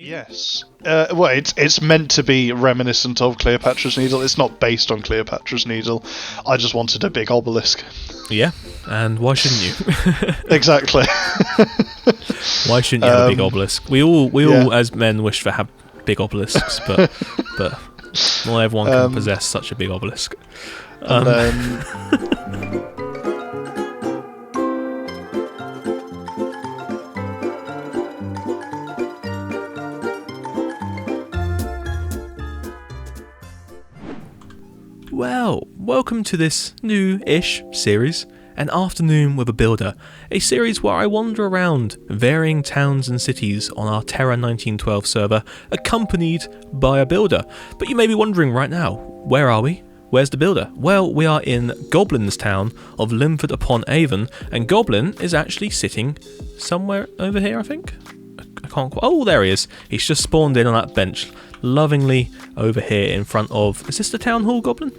Yes. Well, it's meant to be reminiscent of Cleopatra's Needle. It's not based on Cleopatra's Needle. I just wanted a big obelisk. Yeah, and why shouldn't you? Exactly. Why shouldn't you have a big obelisk? We all as men wish to have big obelisks, but not everyone can possess such a big obelisk. Well, welcome to this new-ish series, An Afternoon with a Builder, a series where I wander around varying towns and cities on our Terra 1912 server, accompanied by a builder. But you may be wondering right now, where are we? Where's the builder? Well, we are in Goblin's town of Linford-Upon-Avon, and Goblin is actually sitting somewhere over here, I think? I can't quite... Oh, there he is. He's just spawned in on that bench, lovingly over here in front of... Is this the town hall, Goblin?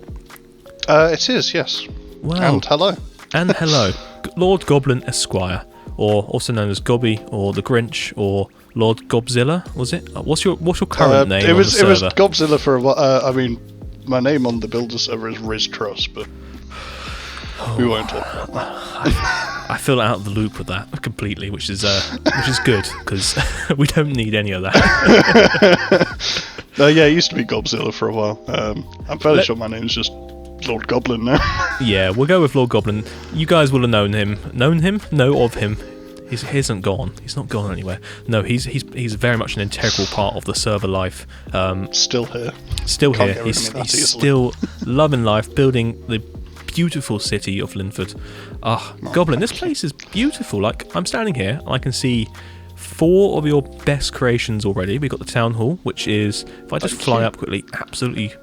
It is, yes. Wow. And hello. And hello. Lord Goblin Esq, or also known as Gobby, or the Grinch, or Lord Gobzilla, was it? What's your current name it was, on the server? It was Gobzilla for a while. I mean, my name on the builder server is Riz Truss, but we won't talk about that. I fell out of the loop with that completely, which is good, because we don't need any of that. Yeah, it used to be Gobzilla for a while. I'm fairly sure my name's just Lord Goblin now. Yeah, we'll go with Lord Goblin. You guys will have known him. Known him? Know of him. He isn't gone. He's not gone anywhere. No, he's very much an integral part of the server life. Still here. Still Can't here. get rid of me that He's easily. still loving life, building the beautiful city of Linford. Goblin, this place is beautiful. Like, I'm standing here, and I can see 4 of your best creations already. We've got the town hall, which is, if I just fly up quickly, absolutely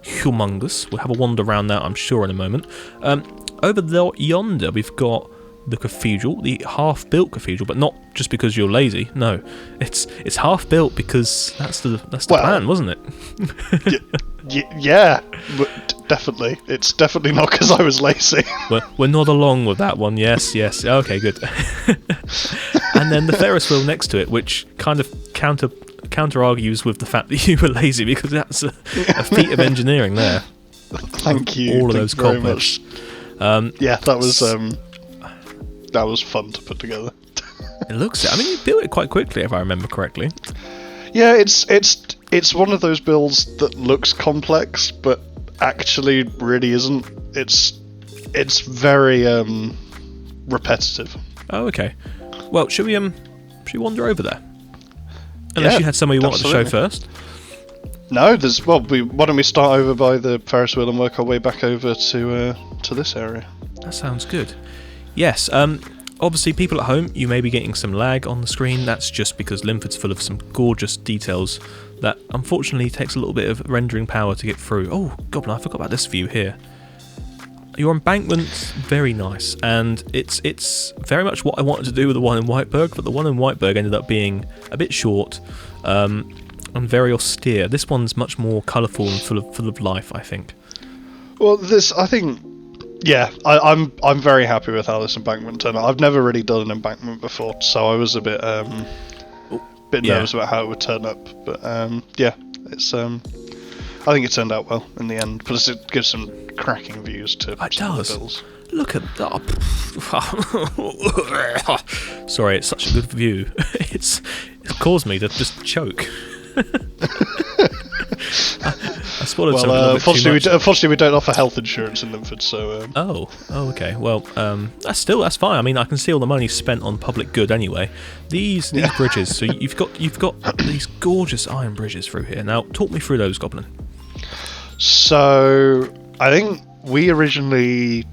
humongous. We'll have a wander around that, I'm sure, in a moment. Over there, yonder, we've got the cathedral, the half-built cathedral, but not just because you're lazy. No, it's half-built because that's the plan, wasn't it? Yeah, definitely. It's definitely not because I was lazy. We're not along with that one. Yes. Okay, good. And then the Ferris wheel next to it, which kind of counter argues with the fact that you were lazy, because that's a feat of engineering there. Thank you. All of those cobwebs. Yeah, that was fun to put together. It looks. I mean, you built it quite quickly, if I remember correctly. Yeah, it's one of those builds that looks complex, but actually really isn't. It's very repetitive. Oh, okay. Well, should we wander over there? Unless you had somewhere you wanted to show first. No, why don't we start over by the Ferris wheel and work our way back over to this area? That sounds good. Yes. Obviously, people at home, you may be getting some lag on the screen. That's just because Linford's full of some gorgeous details that unfortunately takes a little bit of rendering power to get through. Oh, Goblin, I forgot about this view here. Your embankment's very nice, and it's very much what I wanted to do with the one in Whiteberg, but the one in Whiteberg ended up being a bit short and very austere. This one's much more colourful and full of life, I think. Well, I'm very happy with how this embankment turned out. I've never really done an embankment before, so I was a bit nervous about how it would turn up. But it's I think it turned out well in the end. Plus, it gives some cracking views to some of the bills. Look at that! Sorry, it's such a good view. It's caused me to just choke. I swallowed something a bit too much. Unfortunately, we don't offer health insurance in Linford, so. Oh, okay. Well, that's fine. I mean, I can see all the money spent on public good anyway. These bridges. So you've got these gorgeous iron bridges through here. Now, talk me through those, Goblin. So I think we originally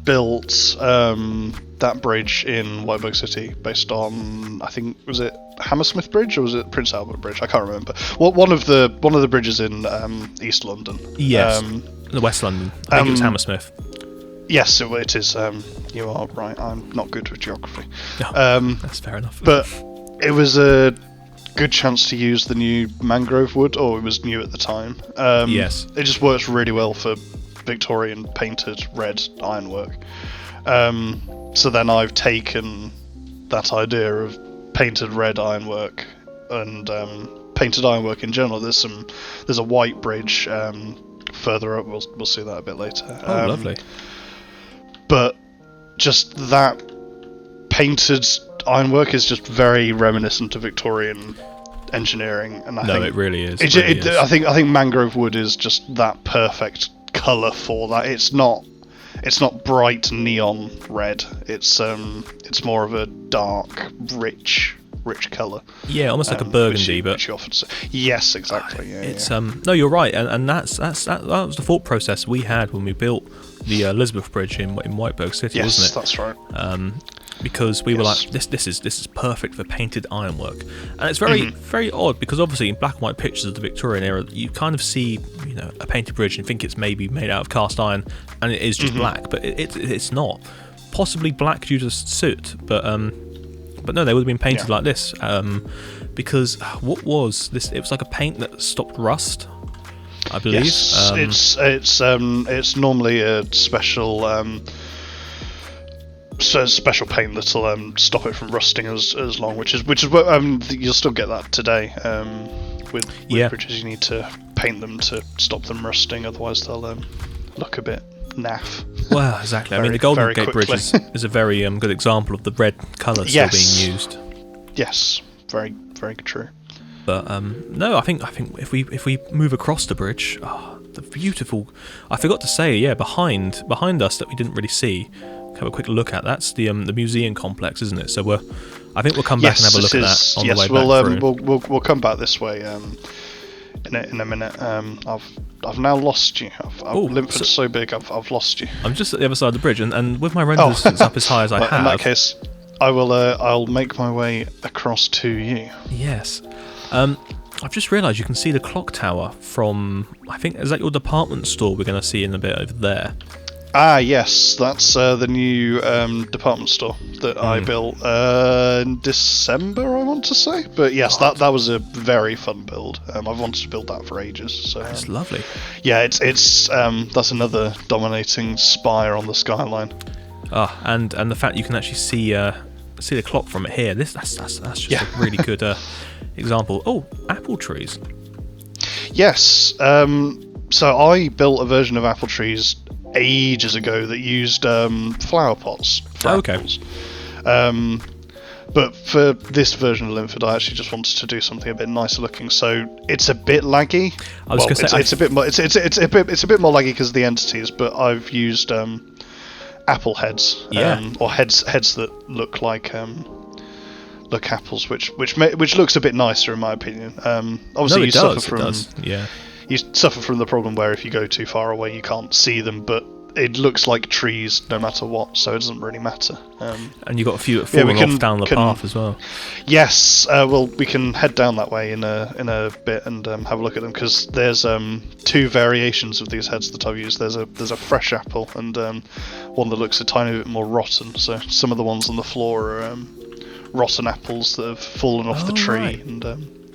built that bridge in Whiteberg City based on, I think, was it Hammersmith Bridge or was it Prince Albert Bridge? I can't remember. Well, one of the bridges in East London. Yes, the West London. I think it was Hammersmith. Yes, it is. You are right. I'm not good with geography. That's fair enough. But it was a good chance to use the new mangrove wood, or it was new at the time. Yes. It just works really well for Victorian painted red ironwork. So then I've taken that idea of painted red ironwork and painted ironwork in general. There's a white bridge further up. We'll see that a bit later. Oh, lovely. But just that painted ironwork is just very reminiscent of Victorian engineering, and I think it really is. I think mangrove wood is just that perfect colour for that. It's not bright neon red. It's more of a dark, rich colour. Yeah, almost like a burgundy, but which you often say. Yes, exactly. Yeah, it's no, you're right, and that was the thought process we had when we built the Elizabeth Bridge in Whiteberg City, wasn't it? Yes, that's right. Because we were like, this is perfect for painted ironwork, and it's very odd because obviously in black and white pictures of the Victorian era, you kind of see a painted bridge and think it's maybe made out of cast iron, and it is just black, but it's not. Possibly black due to soot, but no, they would have been painted like this, because what was this? It was like a paint that stopped rust, I believe. Yes, it's normally a special paint that'll stop it from rusting as long, which is what you'll still get that today with bridges. You need to paint them to stop them rusting, otherwise they'll look a bit naff. Well, exactly. I mean, the Golden Gate Bridge is a very good example of the red colour still being used. Yes, very very true. But no, I think if we move across the bridge, the beautiful. I forgot to say, behind us that we didn't really see. Have a quick look at that's the museum complex, isn't it? So I think we'll come back and have a look at that on the way back through. We'll come back this way in a minute. I've now lost you. Linford's so big, I've lost you. I'm just at the other side of the bridge, and with my render distance up as high as I have. In that case, I'll make my way across to you. Yes. I've just realised you can see the clock tower from. I think is that your department store we're going to see in a bit over there. Ah, yes, that's the new department store that I built in December, I want to say. But yes, that was a very fun build. I've wanted to build that for ages. So that's lovely. Yeah, it's that's another dominating spire on the skyline. And the fact you can actually see the clock from it here. That's just a really good example. Oh, apple trees. Yes. So I built a version of apple trees ages ago that used flower pots for apples. But for this version of Linford, I actually just wanted to do something a bit nicer looking. So it's a bit laggy. It's a bit more laggy because of the entities. But I've used apple heads, or heads that look like apples, which looks a bit nicer in my opinion. Obviously, you suffer from the problem where if you go too far away you can't see them, but it looks like trees no matter what, so it doesn't really matter. And you've got a few falling off down the path as well. Yes, well, we can head down that way in a bit and have a look at them, because there's two variations of these heads that I've used. There's a fresh apple and one that looks a tiny bit more rotten. So some of the ones on the floor are rotten apples that have fallen off the tree. Right. And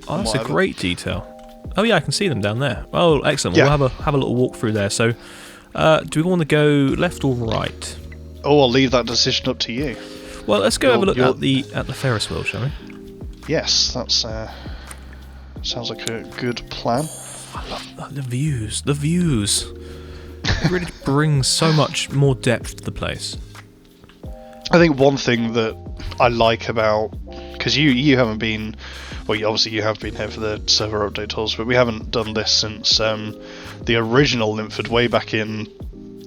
that's a great detail. Oh yeah, I can see them down there. Oh, excellent. Yeah. We'll have a little walk through there. So, do we want to go left or right? Oh, I'll leave that decision up to you. Well, let's go have a look at the Ferris wheel, shall we? Yes, that's sounds like a good plan. I love the views. The views. It really brings so much more depth to the place. I think one thing that I like about, because you haven't been. Well, obviously you have been here for the server update tours, but we haven't done this since the original Linford way back in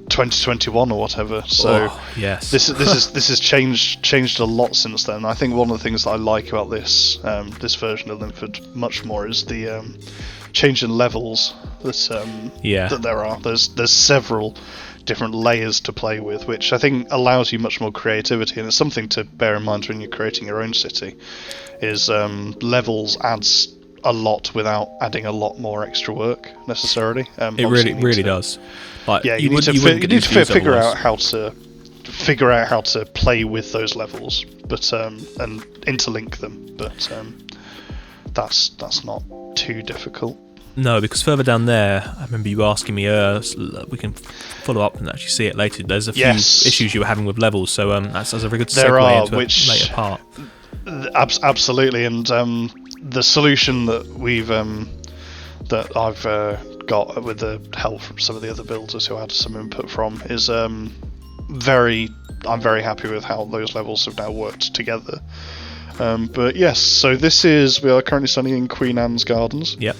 2021 or whatever. So yes, this has changed a lot since then. I think one of the things that I like about this version of Linford much more is the change in levels that there are. There's several different layers to play with, which I think allows you much more creativity, and it's something to bear in mind when you're creating your own city. Is levels adds a lot without adding a lot more extra work necessarily. It really does. Like, you need to figure out how to play with those levels, but and interlink them. But that's not too difficult. No, because further down there, I remember you asking me. We can follow up and actually see it later. There's a few issues you were having with levels, so that's a very good segue into a later part. Absolutely, and the solution that I've got with the help from some of the other builders who I had some input from is I'm very happy with how those levels have now worked together. But yes, so we are currently standing in Queen Anne's Gardens. Yep.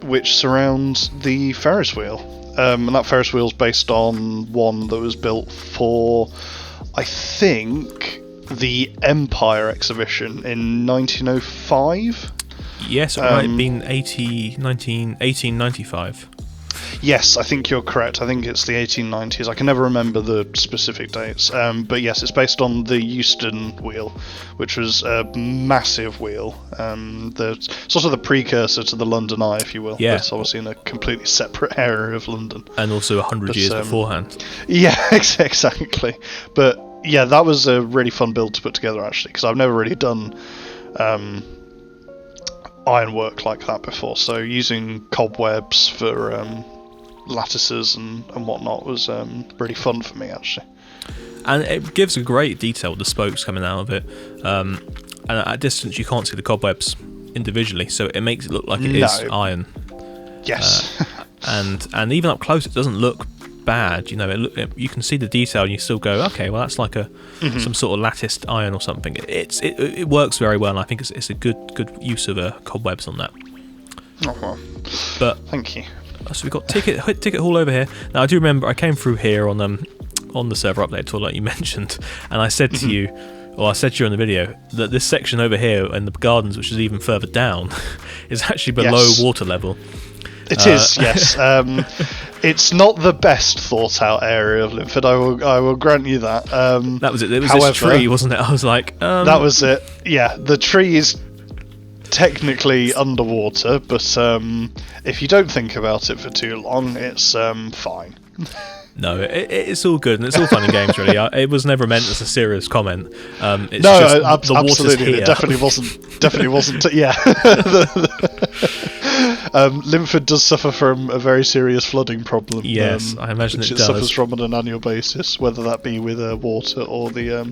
Which surrounds the Ferris wheel. And that Ferris wheel is based on one that was built for, I think, the Empire exhibition in 1905. Yes, it might have been 1895. Yes, I think you're correct. I think it's the 1890s. I can never remember the specific dates. But yes, it's based on the Euston wheel, which was a massive wheel. Sort of the precursor to the London Eye, if you will. Yeah. It's obviously in a completely separate area of London. And also 100 years beforehand. Yeah, exactly. But yeah, that was a really fun build to put together, actually, because I've never really done ironwork like that before. So using cobwebs for lattices and whatnot was really fun for me, actually. And it gives a great detail with the spokes coming out of it. And at a distance you can't see the cobwebs individually, so it makes it look like it is iron. Yes. And even up close it doesn't look bad. You know, you can see the detail and you still go, okay, well that's like some sort of latticed iron or something. It works very well, and I think it's a good use of cobwebs on that. Oh, well. But thank you. So we've got ticket hall over here. Now I do remember I came through here on the server update tour like you mentioned, and I said to you, or I said to you on the video, that this section over here in the gardens, which is even further down, is actually below water level. It is, yes. It's not the best thought out area of Linford, I will grant you that. That was it. It was this tree, wasn't it? I was like, that was it. Yeah, the tree is technically underwater, but if you don't think about it for too long, it's fine. No, it's all good, and it's all fun and games, really. It was never meant as a serious comment. It's no, just the absolutely, water's here. It definitely wasn't. Yeah. Linford does suffer from a very serious flooding problem. Yes, I imagine which it does. suffers from on an annual basis, whether that be with water or the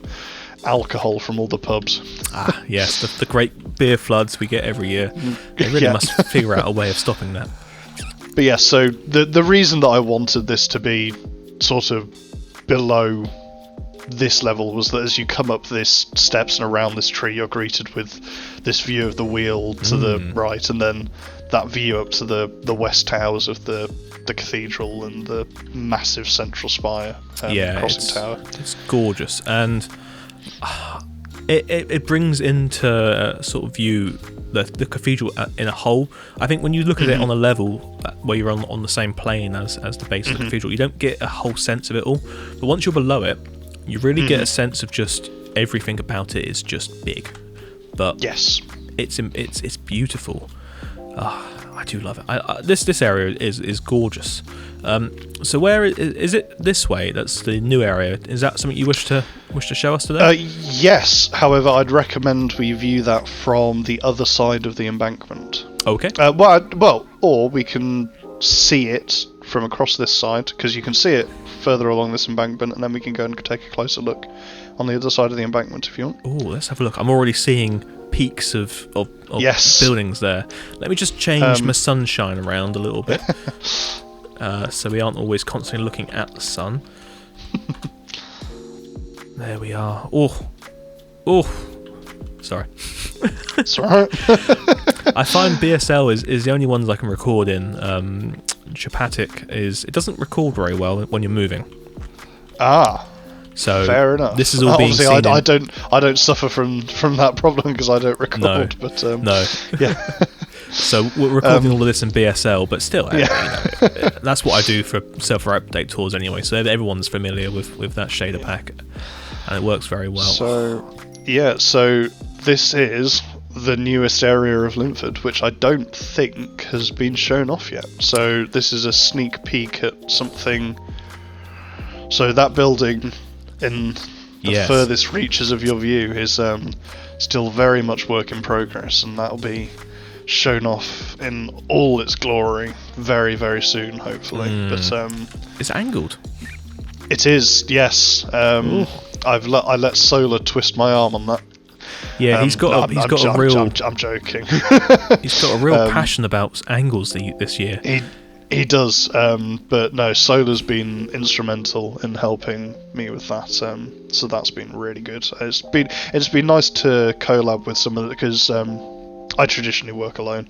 alcohol from all the pubs. Ah, yes, the great beer floods we get every year. They really must figure out a way of stopping that. But yeah, so the reason that I wanted this to be sort of below this level was that as you come up this steps and around this tree, you're greeted with this view of the wheel to the right, and then that view up to the west towers of the cathedral and the massive central spire crossing tower. It's gorgeous, and it brings into sort of view the cathedral in a whole. I think when you look at it on a level where you're on the same plane as the base of the cathedral, you don't get a whole sense of it all. But once you're below it, you really get a sense of just everything about it is just big. But yes, it's beautiful. I do love it. This area is gorgeous. So where is it? This way? That's the new area. Is that something you wish to show us today? Yes. However, I'd recommend we view that from the other side of the embankment. Okay. Or we can see it from across this side, because you can see it further along this embankment, and then we can go and take a closer look on the other side of the embankment if you want. Oh, let's have a look. I'm already seeing peaks of buildings there. Let me just change my sunshine around a little bit, so we aren't always constantly looking at the sun. There we are. Oh, sorry. It's alright. I find BSL is the only ones I can record in. Chapatic it doesn't record very well when you're moving. So fair enough. This is all being seen. I don't suffer from that problem because I don't record. No. But no. Yeah. So we're recording all of this in BSL, but still, that's what I do for server update tours anyway. So everyone's familiar with that shader pack, and it works very well. So this is the newest area of Linford, which I don't think has been shown off yet. So this is a sneak peek at something. So that building in the furthest reaches of your view is still very much work in progress, and that'll be shown off in all its glory very, very soon, hopefully. But it's angled. It is, yes. I let Solar twist my arm on that. Yeah, he's got a real. I'm joking. He's got a real passion about angles this year. He does, but no, Solar's been instrumental in helping me with that, so that's been really good. It's been nice to collab with some of it, because I traditionally work alone.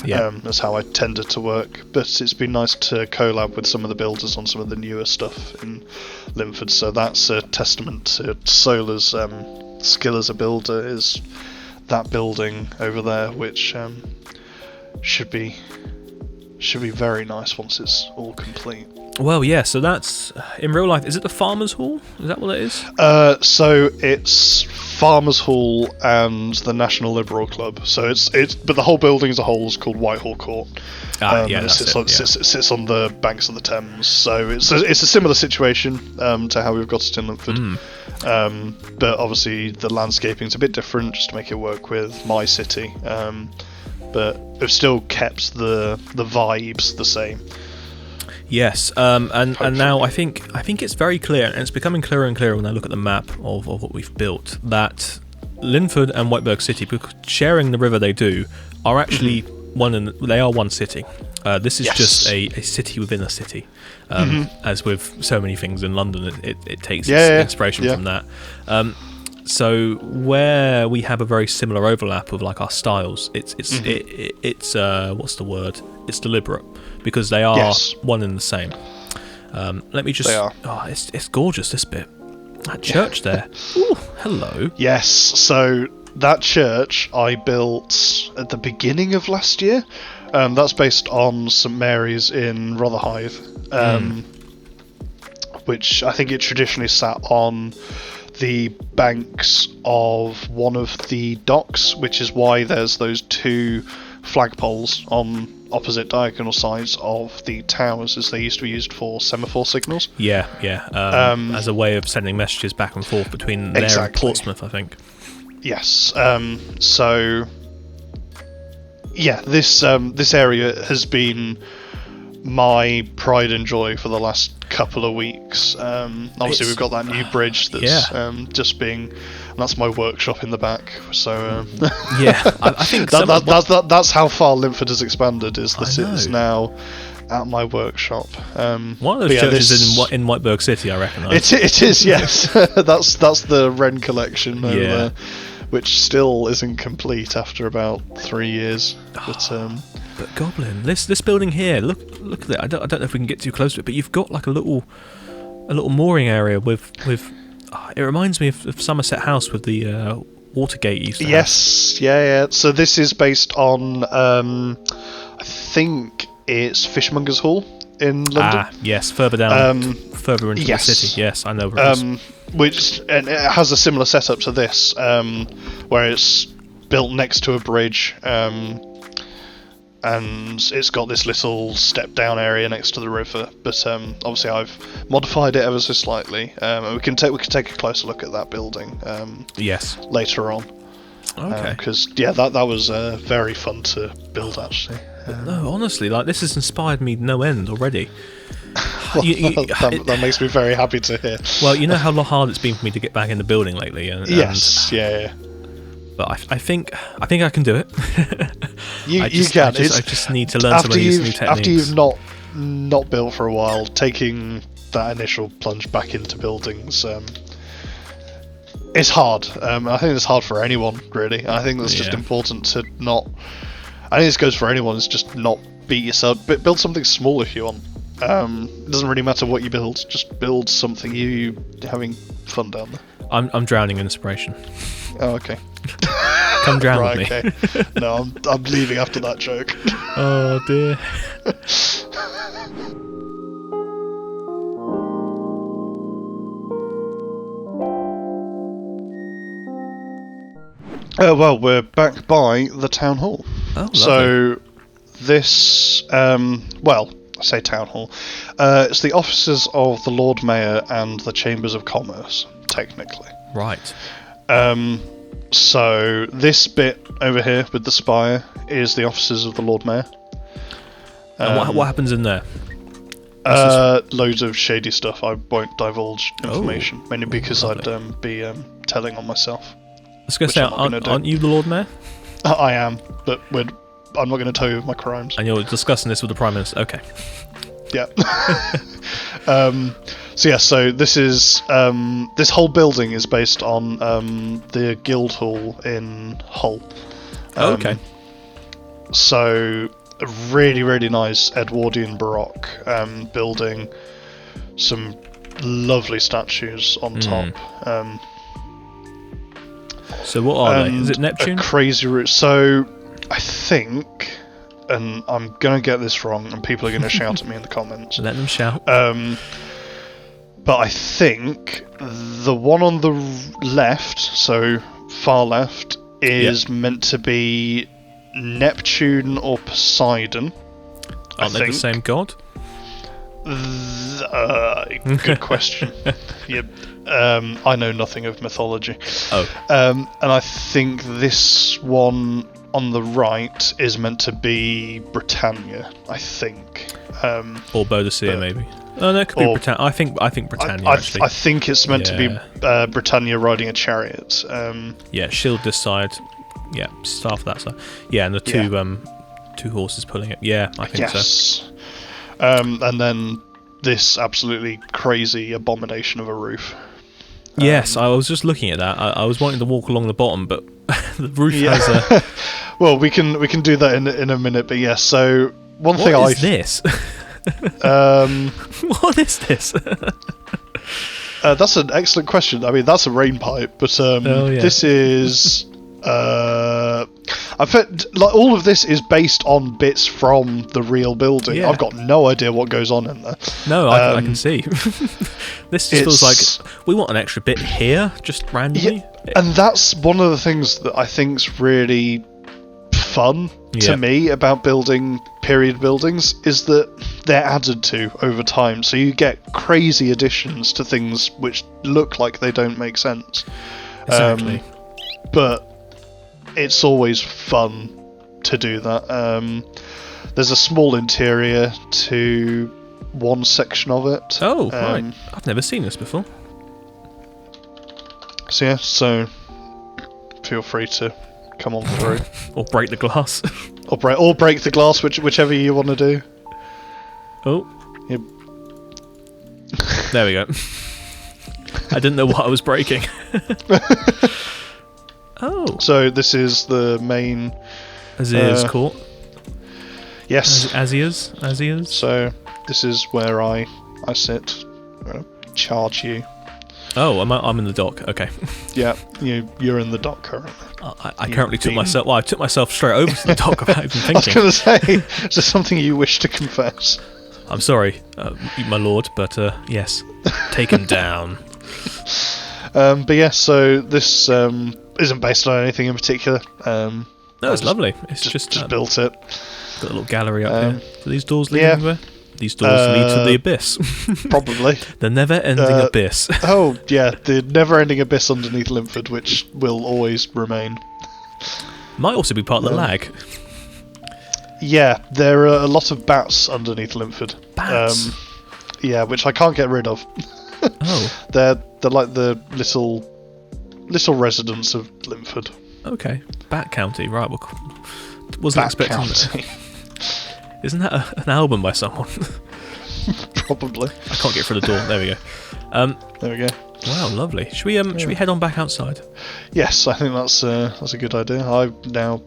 Yeah. That's how I tended to work, but it's been nice to collab with some of the builders on some of the newer stuff in Linford, so that's a testament to Solar's skill as a builder, is that building over there, which should be very nice once it's all complete. Well, yeah, so that's, in real life, is it the Farmers Hall? Is that what it is? So it's Farmers Hall and the National Liberal Club. So but the whole building as a whole is called Whitehall Court. It sits on the banks of the Thames. So it's a similar situation to how we've got it in Linford. But obviously the landscaping's a bit different, just to make it work with my city. But we've still kept the vibes the same. Yes, and now I think it's very clear, and it's becoming clearer and clearer when I look at the map of what we've built, that Linford and Whiteburg City, because sharing the river they do, are actually they are one city. This is just a city within a city. As with so many things in London, it takes its inspiration from that. So where we have a very similar overlap of like our styles, it's what's the word? It's deliberate, because they are one and the same. Let me just. They are. Oh, it's gorgeous, this bit. That church there. Ooh, hello. Yes. So that church I built at the beginning of last year. That's based on St Mary's in Rotherhithe, which I think it traditionally sat on the banks of one of the docks, which is why there's those two flagpoles on opposite diagonal sides of the towers, as they used to be used for semaphore signals. As a way of sending messages back and forth between there and Portsmouth, I think. Yes. This area has been my pride and joy for the last couple of weeks. Obviously, we've got that new bridge that's just being. That's my workshop in the back. So I think that's how far Linford has expanded. Is now at my workshop. One of those churches in Whiteburg City, I recognise. It is, yes. that's the Wren collection over there, which still isn't complete after about 3 years. But Goblin, this building here, look at it. I don't know if we can get too close to it, but you've got like a little mooring area with. It reminds me of Somerset House with the Watergate used to have. Yes, yeah. So this is based on, I think it's Fishmonger's Hall in London. Yes, further down, further into the city. Yes, I know where it is. And it has a similar setup to this, where it's built next to a bridge, and it's got this little step down area next to the river, but obviously I've modified it ever so slightly, and we can take a closer look at that building later on. Okay. Because that was very fun to build, actually. No, honestly, like this has inspired me no end already. That makes me very happy to hear. Well, you know how hard it's been for me to get back in the building lately, yes. But I think I can do it. You I can. just need to learn some of these new techniques. After you've not built for a while, taking that initial plunge back into buildings, it's hard. I think it's hard for anyone, really. I think that's just important to not. I think this goes for anyone. Is just not beat yourself. But build something small if you want. It doesn't really matter what you build. Just build something you having fun down there. I'm drowning in inspiration. Oh, okay. Come drown with me. Okay. No, I'm leaving after that joke. Oh dear. Well, we're back by the town hall. Oh, lovely. So this, I say town hall. It's the offices of the Lord Mayor and the Chambers of Commerce, technically. Right. So this bit over here with the spire is the offices of the Lord Mayor. And what happens in there? Loads of shady stuff. I won't divulge information, mainly because I'd be telling on myself. was going to say, aren't you the Lord Mayor? I am, but I'm not going to tell you my crimes. And you're discussing this with the Prime Minister. Okay. Yeah. So this is this whole building is based on the Guildhall in Hull. Okay. So a really, really nice Edwardian Baroque building. Some lovely statues on top. So what are they? Is it Neptune? A crazy route. So I think, and I'm going to get this wrong, and people are going to shout at me in the comments. Let them shout. But I think the one on the left, so far left, is meant to be Neptune or Poseidon. Aren't they the same god? Good question. Yeah, I know nothing of mythology. Oh. And I think this one on the right is meant to be Britannia, I think. Or Boadicea, maybe. Oh, no, it could be Britannia. I think Britannia, actually. I think it's meant to be Britannia riding a chariot. Yeah, shield this side. Yeah, staff that side. Yeah, and the two horses pulling it. Yeah, I think so. And then this absolutely crazy abomination of a roof. Yes, I was just looking at that. I was wanting to walk along the bottom, but the roof has a... Well, we can do that in a minute, but yes. So What is this? What is this? That's an excellent question. I mean, that's a rain pipe, but this is. I've heard, like, all of this is based on bits from the real building. Yeah. I've got no idea what goes on in there. No, I can see. This just feels like we want an extra bit here, just randomly. Yeah, and that's one of the things that I think's really fun to me about building period buildings, is that they're added to over time, so you get crazy additions to things which look like they don't make sense. Exactly. But it's always fun to do that. There's a small interior to one section of it. Oh, right. I've never seen this before. So feel free to come on through. Or break the glass. or break the glass, whichever you want to do. Oh. Yep. There we go. I didn't know what I was breaking. Oh. So this is the main... Azir's court. Yes. Azir's. So this is where I sit. Charge you. Oh, I'm in the dock. Okay. Yeah, you're in the dock currently. I currently took myself. Well, I took myself straight over to the dock without even thinking. I was going to say, is there something you wish to confess? I'm sorry, my lord, but yes, take him down. But yeah, so this isn't based on anything in particular. No, it's lovely. It's just built it. Got a little gallery up here. Do these doors lead anywhere? These doors lead to the abyss. Probably. The never-ending abyss. Oh, yeah, the never-ending abyss underneath Linford, which will always remain. Might also be part of the lag. Yeah, there are a lot of bats underneath Linford. Bats? Yeah, which I can't get rid of. Oh. They're like the little residents of Linford. Okay. Bat County, right. Well, wasn't expecting that. Isn't that an album by someone? Probably. I can't get through the door. There we go. There we go. Wow, lovely. Should we head on back outside? Yes, I think that's a good idea. I've now.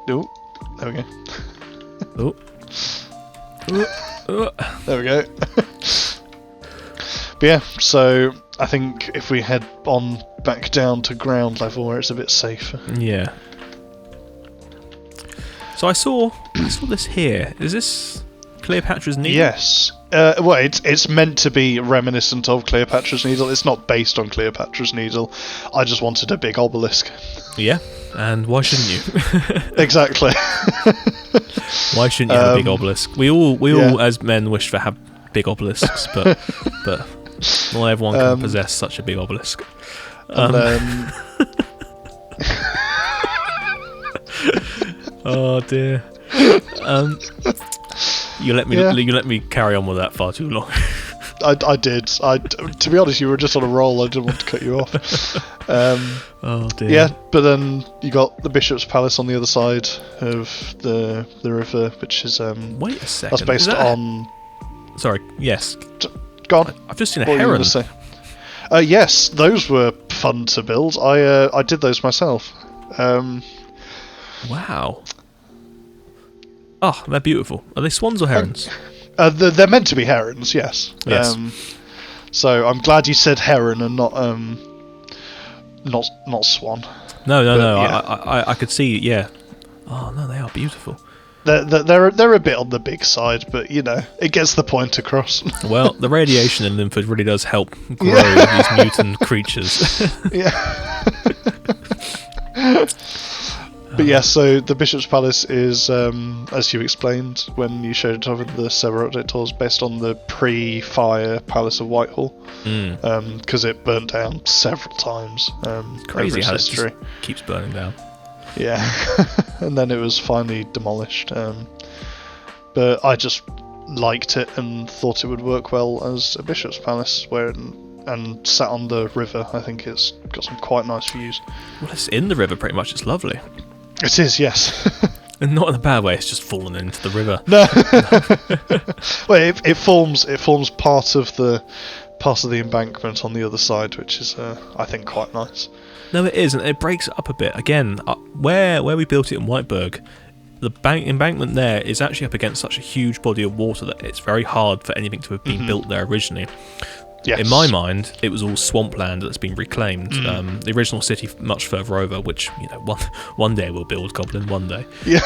Oh, there we go. There we go. But yeah, so I think if we head on back down to ground level where it's a bit safer. Yeah. So I saw this here. Is this Cleopatra's Needle? Yes. Well, it's meant to be reminiscent of Cleopatra's Needle. It's not based on Cleopatra's Needle. I just wanted a big obelisk. Yeah, and why shouldn't you? Exactly. Why shouldn't you have a big obelisk? We all as men wish to have big obelisks, but not everyone can possess such a big obelisk. Oh dear. You let me carry on with that far too long. I did. To be honest, you were just on a roll. I didn't want to cut you off. Oh dear. Yeah, but then you got the Bishop's Palace on the other side of the river, which is Wait a second. that's based on. Sorry. Yes. Go on. I've just seen a What were you heron. gonna say? Yes, those were fun to build. I did those myself. Wow. Oh, they're beautiful. Are they swans or herons? They're meant to be herons, yes. Yes. So I'm glad you said heron and not swan. No. Yeah. I could see. Yeah. Oh no, they are beautiful. They're a bit on the big side, but it gets the point across. Well, the radiation in Linford really does help grow these mutant creatures. Yeah. But yeah, so the Bishop's Palace is, as you explained when you showed it off in the server update tours, based on the pre-fire Palace of Whitehall, because it burnt down several times. Crazy over how its it history. just keeps burning down. Yeah, and then it was finally demolished. But I just liked it and thought it would work well as a Bishop's Palace, and sat on the river. I think it's got some quite nice views. Well, it's in the river pretty much. It's lovely. It is, yes. And not in a bad way. It's just fallen into the river. No. Well, it forms part of the embankment on the other side, which is I think quite nice. No, it is, and it breaks it up a bit. Again, where we built it in Whiteburg, the embankment there is actually up against such a huge body of water that it's very hard for anything to have been built there originally. Yes. In my mind, it was all swampland that's been reclaimed. The original city much further over, which one day we'll build, Goblin. One day. Yeah.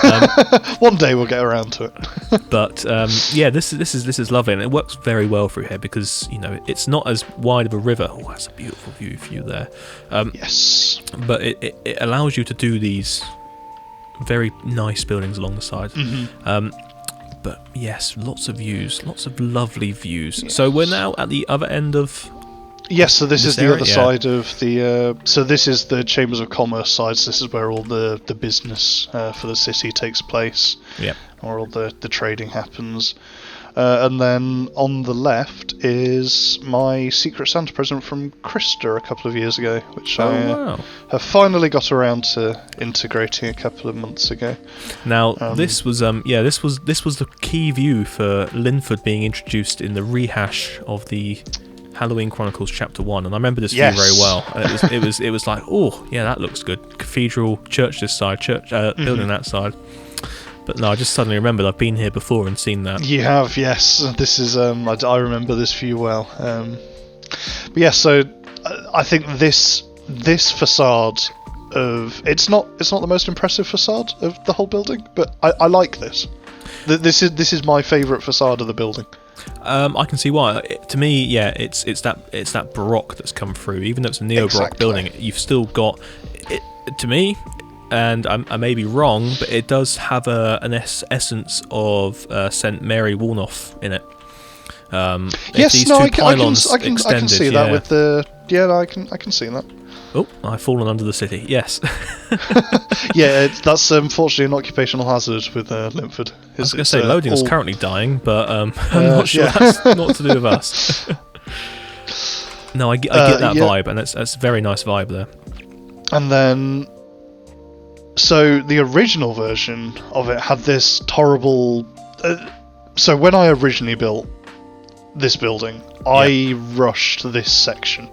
One day we'll get around to it. But yeah, this is lovely, and it works very well through here because it's not as wide of a river. Oh, that's a beautiful view there. Yes. But it allows you to do these very nice buildings along the side. But yes, lots of views, lots of lovely views. Yes. So we're now at the other end of. Yes, so this is the area, other side of the. So this is the Chambers of Commerce side. So this is where all the business for the city takes place. Yeah. Where all the trading happens. And then on the left is my Secret Santa present from Krista a couple of years ago, which I have finally got around to integrating a couple of months ago. Now this was the key view for Linford being introduced in the rehash of the Halloween Chronicles Chapter 1, and I remember this view very well. And it was like, oh yeah, that looks good. Cathedral, church this side, building that side. But no, I just suddenly remembered I've been here before and seen that. You have, yes. This is I remember this view well. But yeah, so I think this facade of it's not the most impressive facade of the whole building, but I like this. This is my favourite facade of the building. I can see why. To me, yeah, it's that Baroque that's come through. Even though it's a neo-Baroque building, you've still got it. To me. And I may be wrong, but it does have an essence of St. Mary Woolnoth in it. Yes, no, I can see yeah. that with the. Yeah, no, I can see that. Oh, I've fallen under the city. Yes. Yeah, that's unfortunately an occupational hazard with Linford. I was going to say loading is currently dying, but I'm not sure that's not to do with us. No, I get that vibe, and it's a very nice vibe there. And then. So the original version of it had this horrible. So when I originally built this building, I rushed this section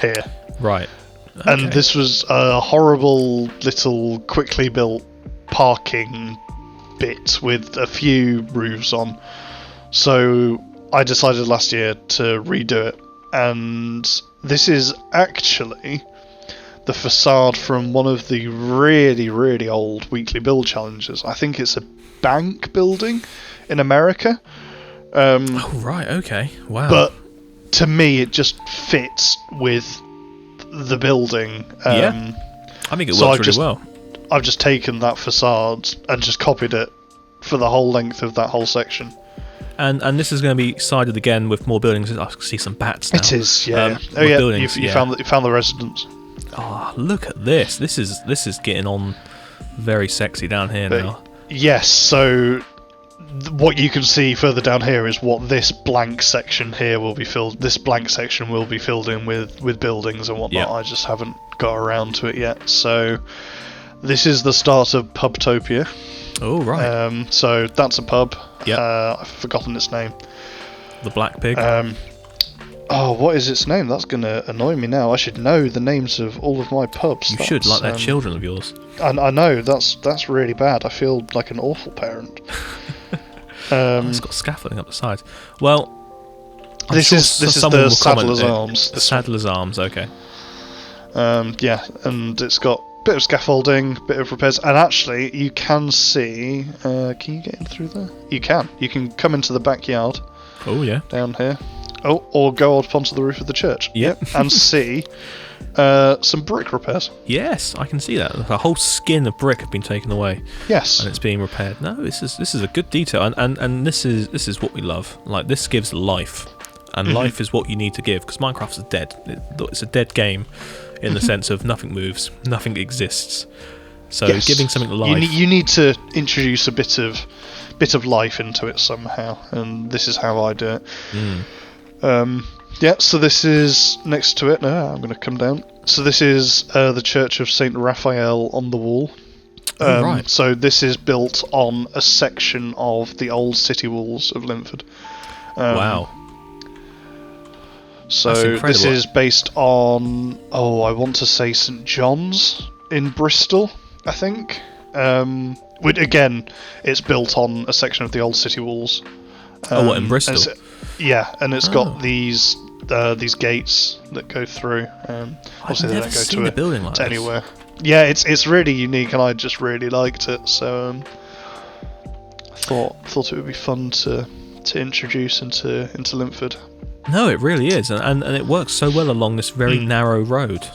here. Right. Okay. And this was a horrible little quickly built parking bit with a few roofs on. So I decided last year to redo it, and this is actually the facade from one of the really, really old weekly build challenges. I think it's a bank building in America. Oh, right, okay. Wow. But to me, it just fits with the building. Yeah. I think it works really well. I've just taken that facade and just copied it for the whole length of that whole section. And this is going to be sided again with more buildings. I can see some bats now. It is, yeah. Buildings, you found the residence. Oh, look at this! This is getting on very sexy down here now. Yes, so what you can see further down here is what this blank section here will be filled. This blank section will be filled in with buildings and whatnot. Yeah. I just haven't got around to it yet. So this is the start of Pubtopia. Oh, right. So that's a pub. Yeah. I've forgotten its name. The Black Pig. Oh, what is its name? That's going to annoy me now. I should know the names of all of my pubs. You should, like they're children of yours. I know, that's really bad. I feel like an awful parent. It's got scaffolding up the side. Well, this is the Saddler's Arms. The Saddler's Arms, okay. Yeah, and it's got a bit of scaffolding, bit of repairs, and actually you can see. Can you get in through there? You can. You can come into the backyard. Oh yeah. Down here. Oh, or go up onto the roof of the church. Yep. And see some brick repairs. Yes, I can see that. The whole skin of brick have been taken away. Yes. And it's being repaired. No, this is a good detail, and this is what we love. Like, this gives life, and life is what you need to give, because Minecraft is dead. It's a dead game, in the sense of nothing moves, nothing exists. So giving something life. You need to introduce a bit of life into it somehow, and this is how I do it. Yeah, so this is next to it. No, I'm going to come down. So this is the Church of St. Raphael on the wall. Right. So this is built on a section of the old city walls of Linford. Wow. So this is based on, I want to say St. John's in Bristol, I think. Which, again, it's built on a section of the old city walls. What, in Bristol? Yeah, and it's got these gates that go through. Obviously, they don't go seen a building like to anywhere. Yeah, it's really unique, and I just really liked it. So I thought it would be fun to introduce into Linford. No, it really is, and it works so well along this very narrow road.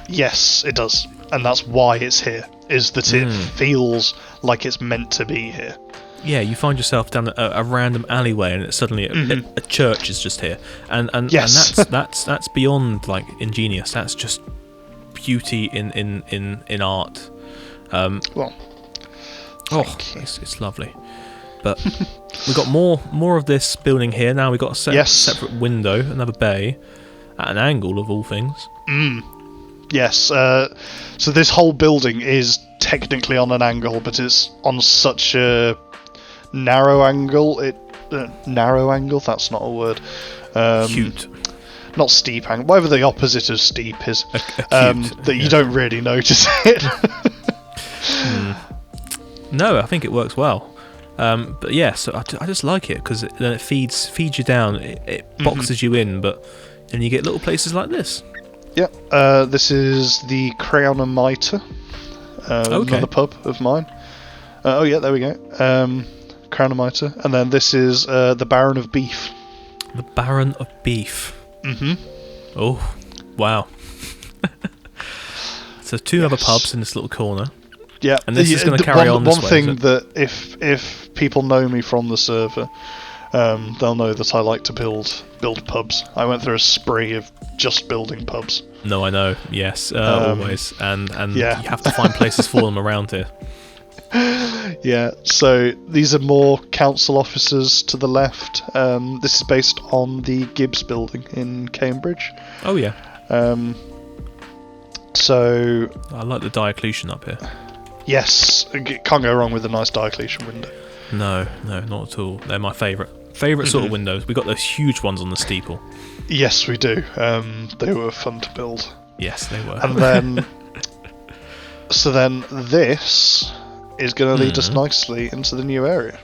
Yes, it does, and that's why it's here. Is that it feels like it's meant to be here. Yeah, you find yourself down a random alleyway, and it's suddenly a church is just here, and yes. and that's beyond like ingenious. That's just beauty in art. It's lovely. But we've got more of this building here now. We've got a separate window, another bay, at an angle of all things. Yes. So this whole building is technically on an angle, but it's on such a narrow angle. Narrow angle? That's not a word. Cute. Not steep angle. Whatever the opposite of steep is. That you don't really notice it. No, I think it works well. But yeah, so I just like it because then it feeds you down. It boxes you in, but then you get little places like this. Yeah. This is the Crown and Mitre. Another pub of mine. Oh yeah, there we go. Crown and Mitre, and then this is the Baron of Beef. The Baron of Beef. Oh, wow. So two other pubs in this little corner. Yeah, and this is going to carry on this way. One thing that if people know me from the server, they'll know that I like to build pubs. I went through a spree of just building pubs. No, I know. Yes, always, and you have to find places for them around here. Yeah, so these are more council offices to the left. This is based on the Gibbs building in Cambridge. Oh yeah. So I like the Diocletian up here. Yes, can't go wrong with a nice Diocletian window. No, not at all. They're my favourite sort of windows. We got those huge ones on the steeple. Yes, we do. They were fun to build. Yes, they were. And then, so then this is going to lead us nicely into the new area.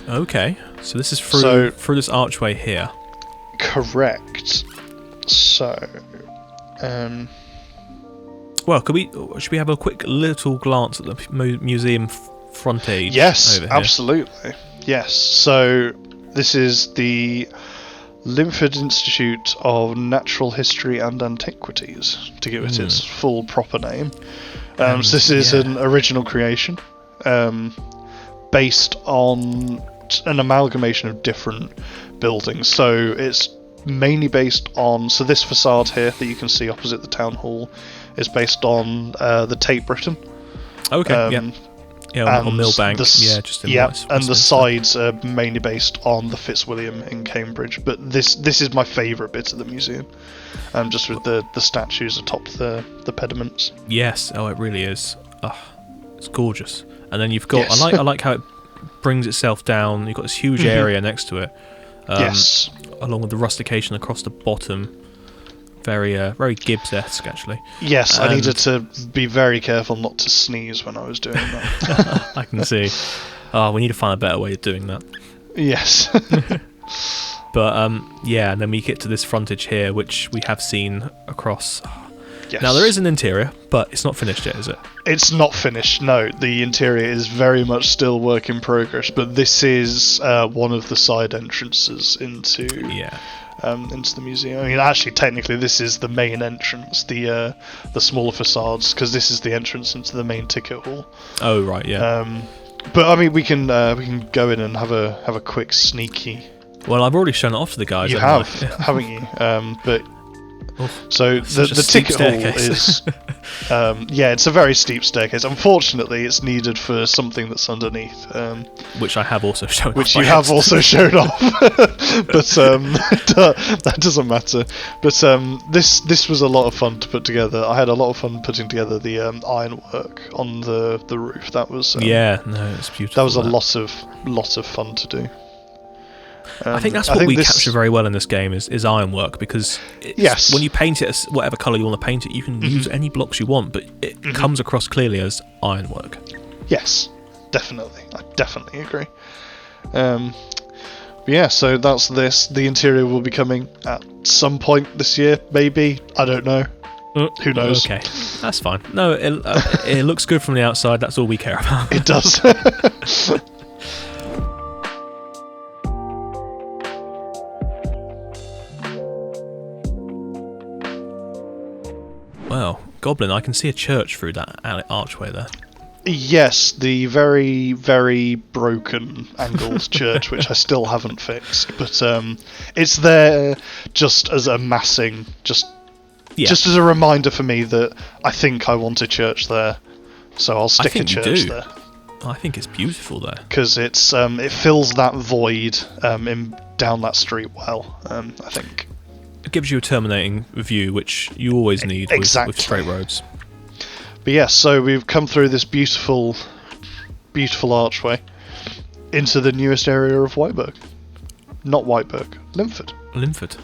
Okay, so this is through this archway here. Correct. So, well, should we have a quick little glance at the museum frontage? Yes, over here? Absolutely. Yes. So this is the Linford Institute of Natural History and Antiquities, to give it its full proper name. So this is an original creation, based on an amalgamation of different buildings. So it's mainly based on, so this facade here that you can see opposite the town hall is based on the Tate Britain. Okay, Yeah, on Millbank. Just in and the sides are mainly based on the Fitzwilliam in Cambridge. But this is my favourite bit of the museum, just with the statues atop the pediments. Yes, it really is. Oh, it's gorgeous. And then you've got I like how it brings itself down. You've got this huge area next to it. Along with the rustication across the bottom. Very Gibbs-esque, actually. Yes, I needed to be very careful not to sneeze when I was doing that. I can see. Oh, we need to find a better way of doing that. Yes. But, and then we get to this frontage here, which we have seen across... Yes. Now, there is an interior, but it's not finished yet, is it? It's not finished, no. The interior is very much still work in progress, but this is one of the side entrances into the museum. I mean, actually, technically, this is the main entrance, the smaller facades, because this is the entrance into the main ticket hall. Oh, right, yeah. But, I mean, we can go in and have a quick sneaky... Well, I've already shown it off to the guys. You have, haven't you? But... So the ticket hall is, it's a very steep staircase. Unfortunately, it's needed for something that's underneath, which I have also shown. Which you have also shown off, but that doesn't matter. But this was a lot of fun to put together. I had a lot of fun putting together the ironwork on the roof. That was it's beautiful. That was a lot of fun to do. I think that's what we capture very well in this game is ironwork, because when you paint it as whatever colour you want to paint it, you can use any blocks you want, but it comes across clearly as ironwork. Yes, definitely. I definitely agree. So that's this. The interior will be coming at some point this year, maybe. I don't know. Who knows? Okay, that's fine. No, it looks good from the outside. That's all we care about. It does. Wow, Goblin, I can see a church through that archway there. Yes, the very, very broken angled church, which I still haven't fixed. But it's there just as a massing, just as a reminder for me that I think I want a church there. So I'll stick a church there. I think it's beautiful there. Because it's it fills that void down that street well, I think. It gives you a terminating view, which you always need with straight roads. But yes, so we've come through this beautiful archway into the newest area of Whiteburg. Not Whiteburg, Linford. Linford.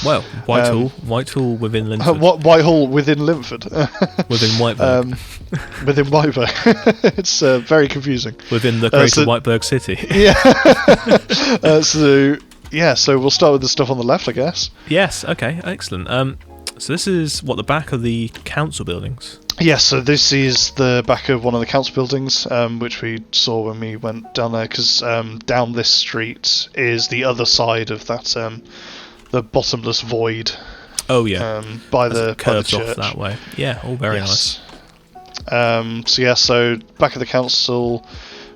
Well, Whitehall within Linford. Whitehall within Linford. Within Whiteburg. Within Whiteburg. It's very confusing. Within the greater Whiteburg city. So we'll start with the stuff on the left, I guess. Yes, okay, excellent. So this is, the back of the council buildings? Yes, so this is the back of one of the council buildings, which we saw when we went down there, because down this street is the other side of that, the bottomless void. Oh, yeah. By the curves church. Off that way. Yeah, all very nice. So back of the council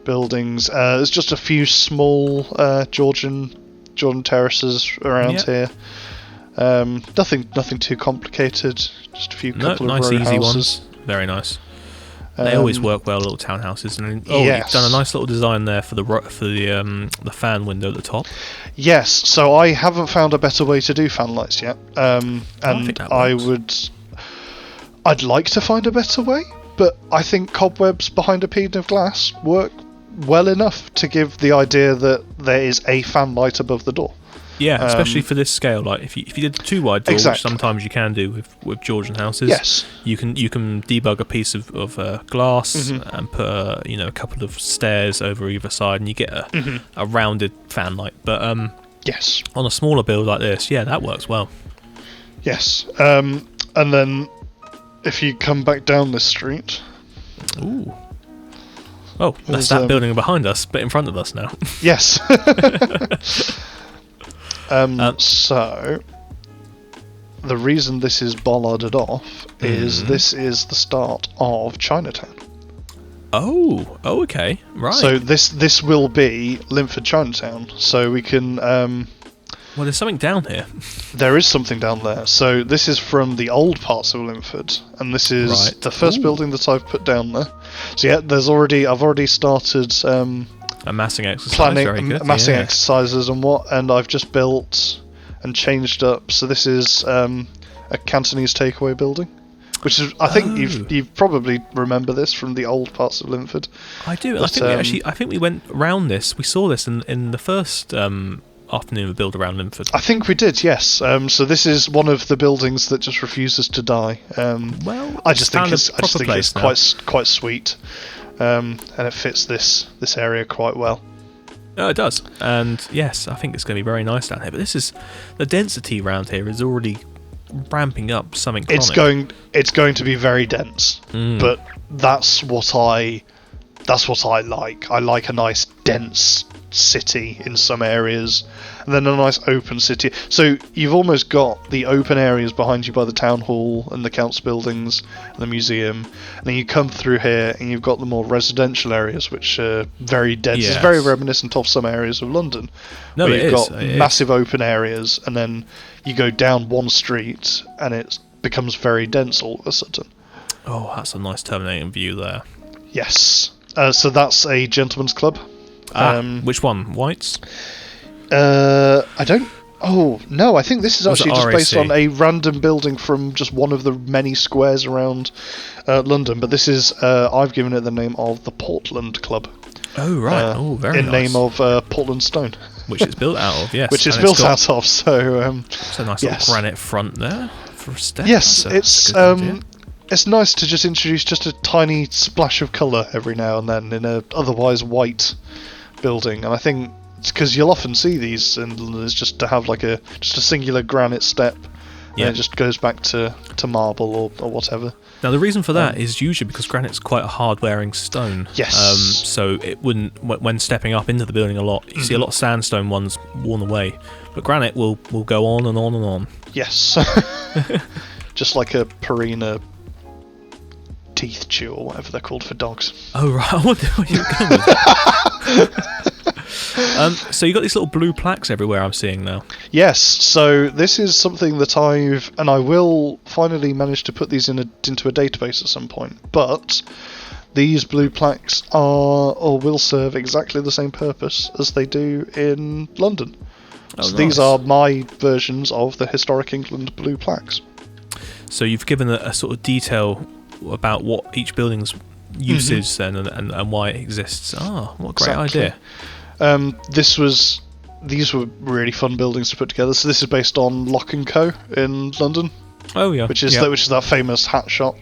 buildings, there's just a few small Georgian terraces around here. Nothing too complicated. Just a few couple of row easy houses. Ones. Very nice. They always work well, little townhouses. And you've done a nice little design there for the fan window at the top. Yes. So I haven't found a better way to do fan lights yet. And I'd like to find a better way, but I think cobwebs behind a pane of glass work well enough to give the idea that there is a fan light above the door. Yeah, especially for this scale. Like if you did a too wide door, which sometimes you can do with Georgian houses, you can debug a piece of glass and put a couple of stairs over either side, and you get a rounded fan light. But on a smaller build like this, that works well. Yes, and then if you come back down this street, that's that building behind us, but in front of us now. Yes. So, the reason this is bollarded off is this is the start of Chinatown. Oh, okay, right. So this will be Linford Chinatown. So we can Well, there's something down here. There is something down there. So this is from the old parts of Linford, and this is the first building that I've put down there. So yeah, I've already started amassing exercise, planning, amassing exercises and I've just built and changed up. So this is a Cantonese takeaway building, which is I think you probably remember this from the old parts of Linford. I do. But, I think we went round this. We saw this in the first afternoon of build around Linford. I think we did, yes. So this is one of the buildings that just refuses to die. I just think it's quite sweet, and it fits this area quite well. Oh, it does. And yes, I think it's going to be very nice down here. But the density around here is already ramping up something chronic. It's going to be very dense, but that's what I like. I like a nice dense city in some areas, and then a nice open city. So you've almost got the open areas behind you by the town hall and the council buildings and the museum, and then you come through here and you've got the more residential areas which are very dense. Yes. It's very reminiscent of some areas of London. No, where you've got massive open areas, and then you go down one street and it becomes very dense all of a sudden. Oh, that's a nice terminating view there. Yes. So that's a gentleman's club. Which one? White's? I don't... Oh, no, I think this is actually just based on a random building from just one of the many squares around London, but this is... I've given it the name of the Portland Club. Oh, right. Very nice. In name of Portland Stone. Which it's built out of, yes. Which it's built out of, so... it's a nice little granite front there for a step. Yes, it's nice to just introduce just a tiny splash of colour every now and then in a otherwise white building, and I think it's because you'll often see these in London is just to have like just a singular granite step, and it just goes back to marble or whatever. Now the reason for that is usually because granite's quite a hard-wearing stone. Yes. So it wouldn't, when stepping up into the building a lot, you see a lot of sandstone ones worn away, but granite will go on and on and on. Yes. Just like a Purina teeth chew or whatever they're called for dogs. Oh right, I wonder where you're going with that. So you got these little blue plaques everywhere I'm seeing now. Yes, so this is something that I will finally manage to put these into a database at some point, but these blue plaques will serve exactly the same purpose as they do in London. So nice. These are my versions of the Historic England blue plaques. So you've given a sort of detail about what each building's use is then and why it exists. What a great idea. These were really fun buildings to put together. So this is based on Lock & Co in London. Oh yeah. Which is that famous hat shop.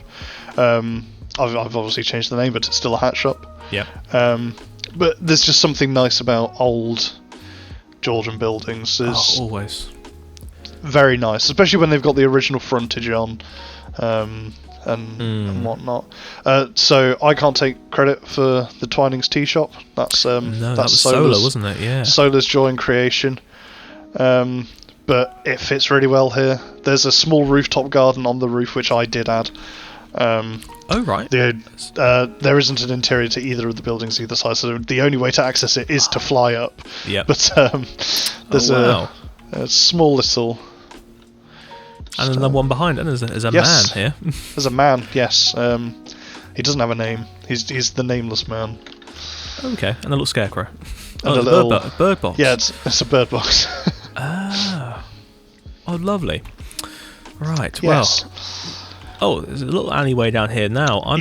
I've obviously changed the name, but it's still a hat shop. Yeah. But there's just something nice about old Georgian buildings. There's always. Very nice, especially when they've got the original frontage on. And whatnot. So I can't take credit for the Twinings tea shop. That's that was Solar, wasn't it? Yeah. Solar's joy and creation. But it fits really well here. There's a small rooftop garden on the roof which I did add. Oh right. There isn't an interior to either of the buildings either side, so the only way to access it is to fly up. Yeah. But there's a small little. And another one behind, and there's a man here. There's a man, yes. He doesn't have a name. He's the nameless man. Okay, and a little scarecrow. And a little bird box. Yeah, it's a bird box. Oh, lovely. Right. Yes. Well. There's a little alleyway down here now. Hop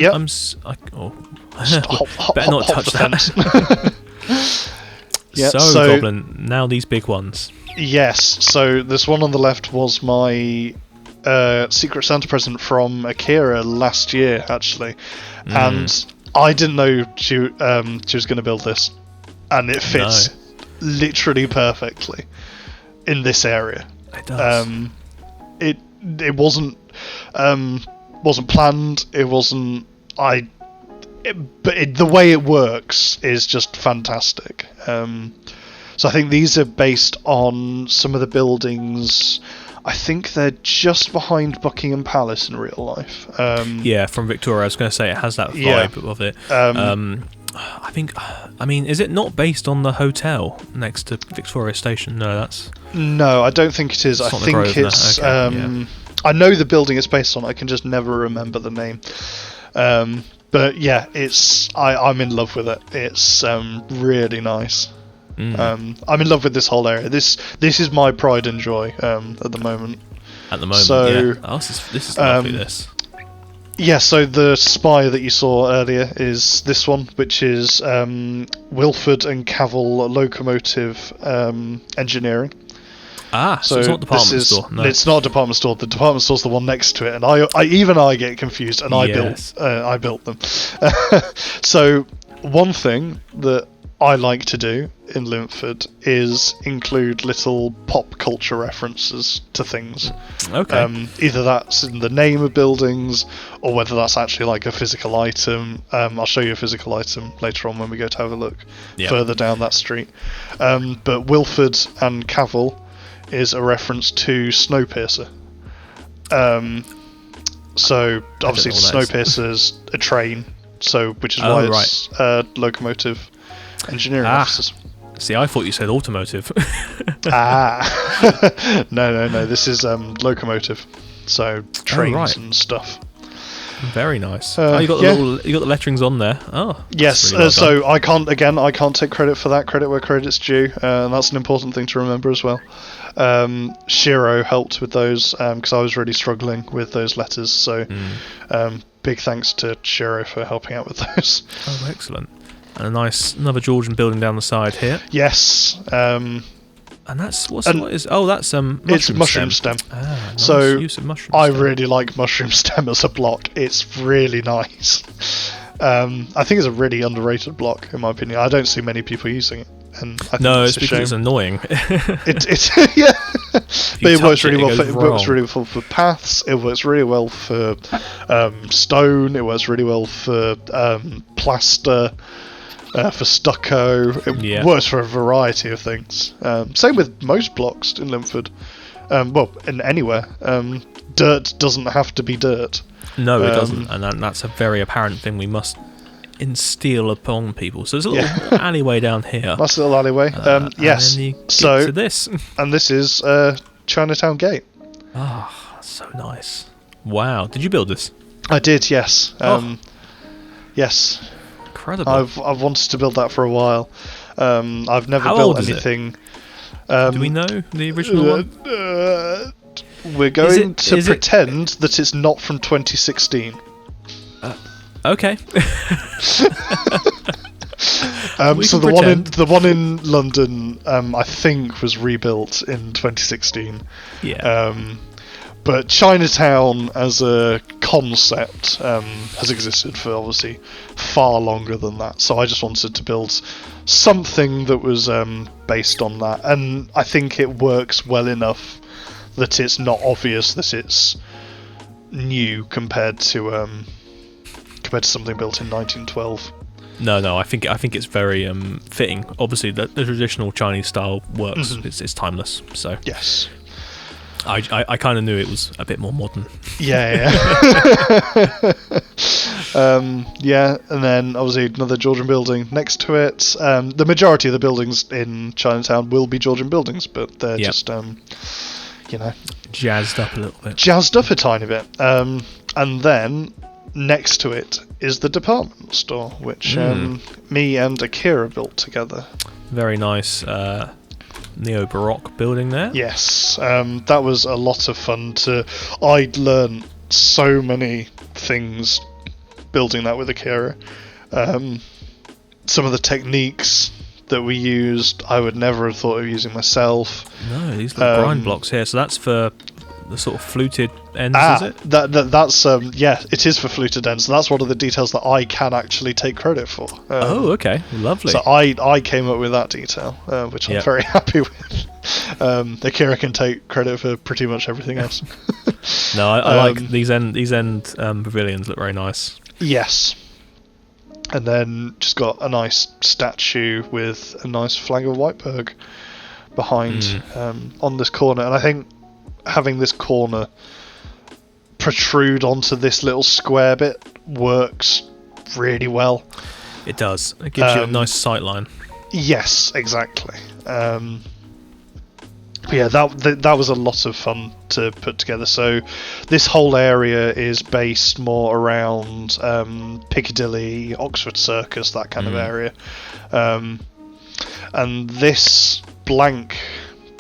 better not touch that. So Goblin, now these big ones. Yes, so this one on the left was my Secret Santa present from Akira last year, actually. And I didn't know she was going to build this. And it fits literally perfectly in this area. It does. It wasn't planned, it wasn't... But the way it works is just fantastic. So I think these are based on some of the buildings. I think they're just behind Buckingham Palace in real life. Yeah, from Victoria. I was going to say it has that vibe of it. I mean, is it not based on the hotel next to Victoria Station? No, that's... No, I don't think it is. I think Grove, it's... okay, I know the building it's based on, I can just never remember the name. But yeah, I'm in love with it. It's really nice. I'm in love with this whole area. This is my pride and joy at the moment. At the moment, so, yeah. Oh, this is lovely, this. Yeah, so the spire that you saw earlier is this one, which is Wilford and Cavell Locomotive Engineering. So it's not a department store. No. It's not a department store. The department store's the one next to it, and I get confused. And I built them. So one thing that I like to do in Linford is include little pop culture references to things. Okay. Either that's in the name of buildings, or whether that's actually like a physical item. I'll show you a physical item later on when we go to have a look further down that street. But Wilford and Cavell is a reference to Snowpiercer. So obviously Snowpiercer's a train, which is why it's locomotive engineering officers. See, I thought you said automotive. No. This is locomotive, so trains and stuff. Very nice. You got the letterings on there. Oh, yes. Really well so I can't take credit for that. Credit where credit's due, and that's an important thing to remember as well. Shiro helped with those because I was really struggling with those letters. So big thanks to Shiro for helping out with those. Oh, excellent. And another Georgian building down the side here. Yes. And that's what is? Oh, that's mushroom it's mushroom stem. Nice so use of mushroom I stem. really like mushroom stem as a block. It's really nice. I think it's a really underrated block in my opinion. I don't see many people using it, and I think it's because it's annoying. It's yeah, but it works really well. It works really well for paths. It works really well for stone. It works really well for plaster. For stucco, it works for a variety of things. Same with most blocks in Linford. In anywhere. Dirt doesn't have to be dirt. No, it doesn't, and that's a very apparent thing we must instill upon people. So there's a little alleyway down here. Nice little alleyway. Yes. And then you get to this. And this is Chinatown Gate. Ah, so nice. Wow. Did you build this? I did, yes. Yes. Incredible. I've wanted to build that for a while. I've never built anything. Do we know the original one? We're going to pretend that it's not from 2016. Okay. So the one in London, I think, was rebuilt in 2016. Yeah. But Chinatown as a concept has existed for obviously far longer than that. So I just wanted to build something that was based on that, and I think it works well enough that it's not obvious that it's new compared to something built in 1912. No, I think it's very fitting. Obviously, the traditional Chinese style works. Mm-hmm. It's timeless. So yes. I kind of knew it was a bit more modern. Yeah. And then obviously another Georgian building next to it. The majority of the buildings in Chinatown will be Georgian buildings, but they're just, jazzed up a little bit. Jazzed up a tiny bit. And then next to it is the department store, which me and Akira built together. Very nice. Neo-Baroque building there. Yes, that was a lot of fun. I'd learned so many things building that with Akira. Some of the techniques that we used, I would never have thought of using myself. No, these little grind blocks here. So that's for the sort of fluted ends, is it? That's it is for fluted ends. So that's one of the details that I can actually take credit for. Okay, lovely. So I came up with that detail, which I'm very happy with. Akira can take credit for pretty much everything else. No, I like these end pavilions. Look very nice. Yes. And then just got a nice statue with a nice flag of Whiteberg behind on this corner, and I think having this corner protrude onto this little square bit works really well. It does. It gives you a nice sight line. Yes, exactly. Yeah, that was a lot of fun to put together. So this whole area is based more around Piccadilly, Oxford Circus, that kind of area. And this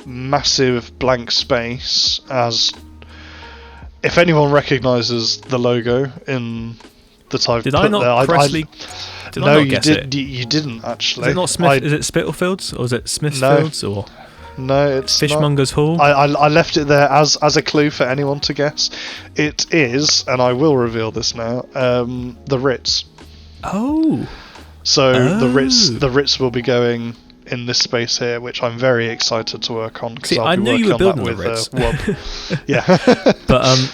massive blank space, as if anyone recognises the logo in that I've Did put I not there, correctly? Did no, I not you guess did. it? You didn't actually. Is it not Smith? Is it Spitalfields or is it Smithfields or No, it's Fishmonger's Hall? I left it there as a clue for anyone to guess. It is, and I will reveal this now. The Ritz. Oh. So the Ritz will be going in this space here, which I'm very excited to work on because I I'll be knew working you were on building that the with Ritz. Wob. Yeah.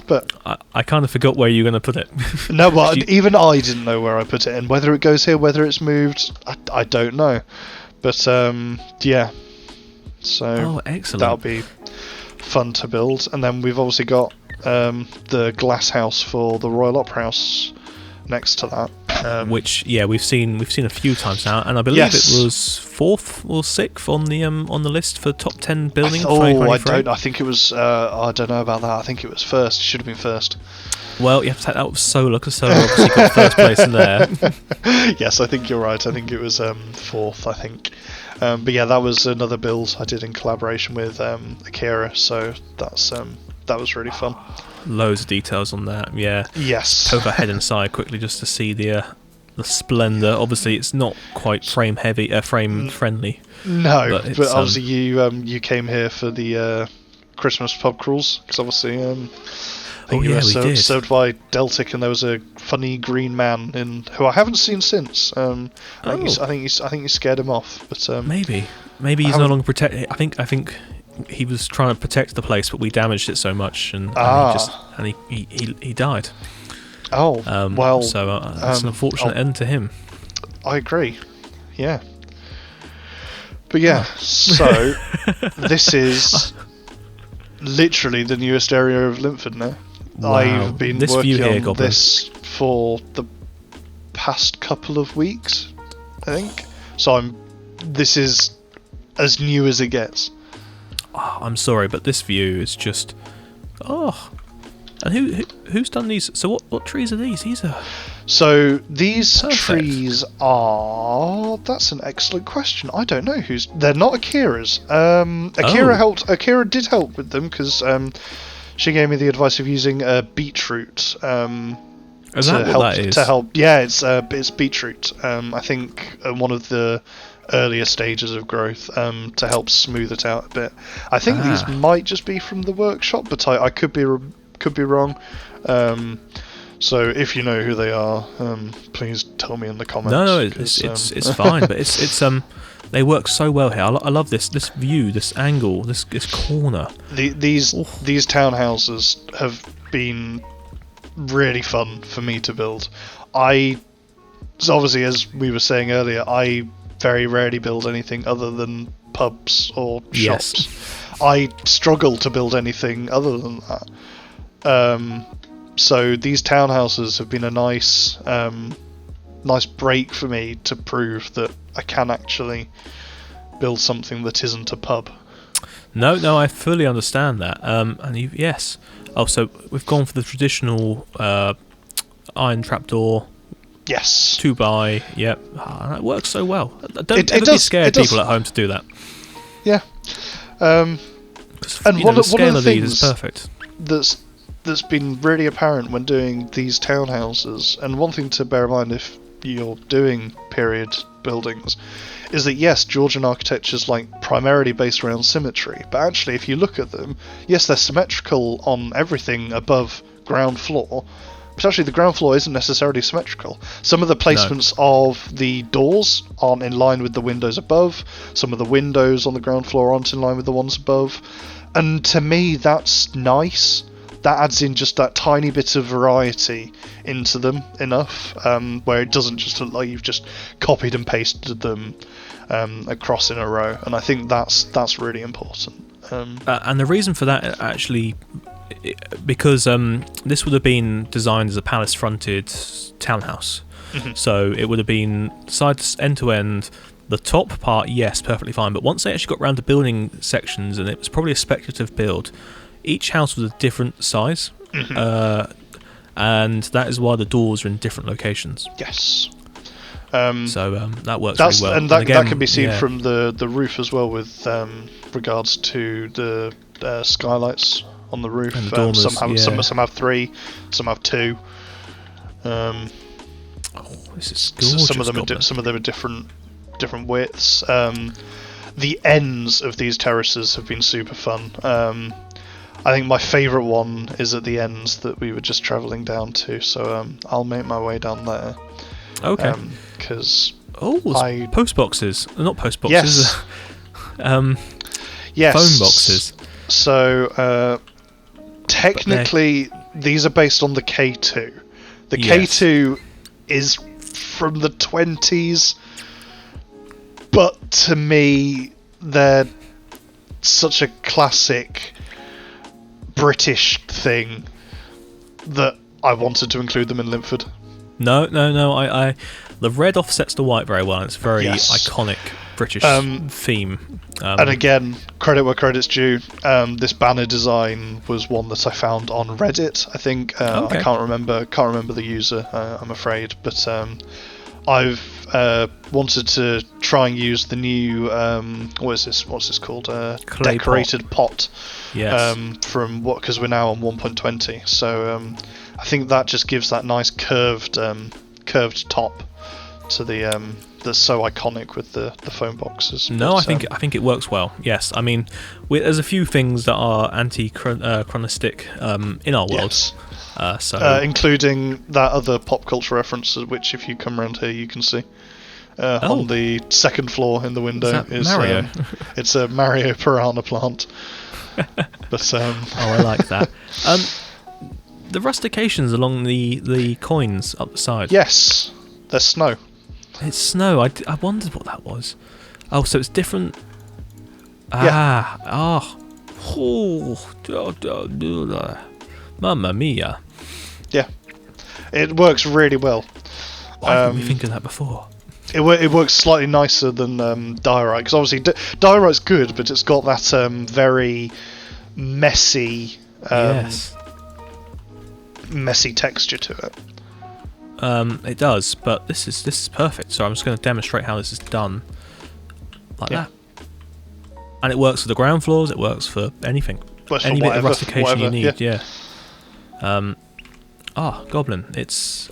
But I kind of forgot where you were going to put it. No, well, even I didn't know where I put it, and whether it goes here, whether it's moved, I don't know. But yeah. So excellent. that'll be fun to build, and then we've obviously got the glass house for the Royal Opera House next to that. Which we've seen a few times now, and I believe it was 4th or 6th on the list for top 10 buildings. I think it was. I don't know about that. I think it was first. It should have been first. Well, you have to take that with Solar because Solar obviously got first place in there. Yes, I think you're right. I think it was 4th. I think. But yeah, that was another build I did in collaboration with Akira. So that was really fun. Loads of details on that. Yeah. Yes. Poke our head inside quickly just to see the splendour. Obviously, it's not quite frame friendly. No, but obviously you came here for the Christmas pub crawls because obviously you were served by Deltic, and there was a funny green man who I haven't seen since. I think you scared him off, but maybe he's no longer protected. I think he was trying to protect the place, but we damaged it so much, and he died. Oh, well, so it's an unfortunate end to him. I agree. Yeah. But yeah, so this is literally the newest area of Linford now. Wow. I've been working on Goblin. this for the past couple of weeks, I think. So this is as new as it gets. Oh, I'm sorry, but this view is just... Oh. And who's done these? So what trees are these? So these Perfect. trees are... That's an excellent question. I don't know who's... They're not Akira's. Akira did help with them because she gave me the advice of using beetroot Is that what that is? to help. Yeah, it's beetroot. I think one of the earlier stages of growth to help smooth it out a bit. I think these might just be from the workshop, but I could be wrong. So if you know who they are, please tell me in the comments. No, it's fine, but it's they work so well here. I love this view, this angle, this corner. These townhouses have been really fun for me to build. So obviously, as we were saying earlier, I very rarely build anything other than pubs or shops. Yes. I struggle to build anything other than that. So these townhouses have been a nice break for me to prove that I can actually build something that isn't a pub. No, I fully understand that. Yes. Oh, so we've gone for the traditional iron trapdoor. Yes. 2x. Yep. That works so well. Don't ever be scared, people at home, to do that. Yeah. And the scale of these is perfect. That's been really apparent when doing these townhouses, and one thing to bear in mind if you're doing period buildings is that yes, Georgian architecture is primarily based around symmetry, but actually if you look at them, yes, they're symmetrical on everything above ground floor, but actually the ground floor isn't necessarily symmetrical. Some of the placements of the doors aren't in line with the windows above, some of the windows on the ground floor aren't in line with the ones above, and to me that's nice. That adds in just that tiny bit of variety into them enough, where it doesn't just look like you've just copied and pasted them across in a row. And I think that's really important. And the reason for that, actually, because this would have been designed as a palace-fronted townhouse. So it would have been end to end. The top part, yes, perfectly fine. But once they actually got around to building sections, and it was probably a speculative build, each house was a different size, and that is why the doors are in different locations. Yes. So that works really well. And that can be seen from the roof as well, with regards to the skylights on the roof. And the dormers, some have 3, some have 2. This is gorgeous. Some of them are different widths. The ends of these terraces have been super fun. I think my favourite one is at the ends that we were just travelling down to, so I'll make my way down there. Okay. Because post boxes, not post boxes. Yes. Yes. Phone boxes. So technically, these are based on the K2. The K2 is from the 20s, but to me, they're such a classic British thing that I wanted to include them in Linford. No. The red offsets the white very well. It's very iconic British theme. And again, credit where credit's due. This banner design was one that I found on Reddit. I think I can't remember the user. I'm afraid, but I've wanted to try and use the new what's this called? Decorated pot. Yes. Because we're now on 1.20. So I think that just gives that nice curved top to the that's so iconic with the phone boxes. No, I think it works well. Yes, I mean, there's a few things that are anti-chronistic in our world. Yes. So including that other pop culture reference, which if you come around here you can see on the second floor in the window is Mario. It's a Mario piranha plant. But I like that. The rustications along the coins up the side. Yes, there's snow. It's snow. I wondered what that was. Oh, so it's different. Mamma mia. Yeah, it works really well. Why didn't we think of that before? It works slightly nicer than diorite, because obviously diorite's good, but it's got that very messy, messy texture to it. It does, but this is perfect. So I'm just going to demonstrate how this is done, like that. And it works for the ground floors. It works for anything. Any bit of rustication you need. Yeah. Goblin.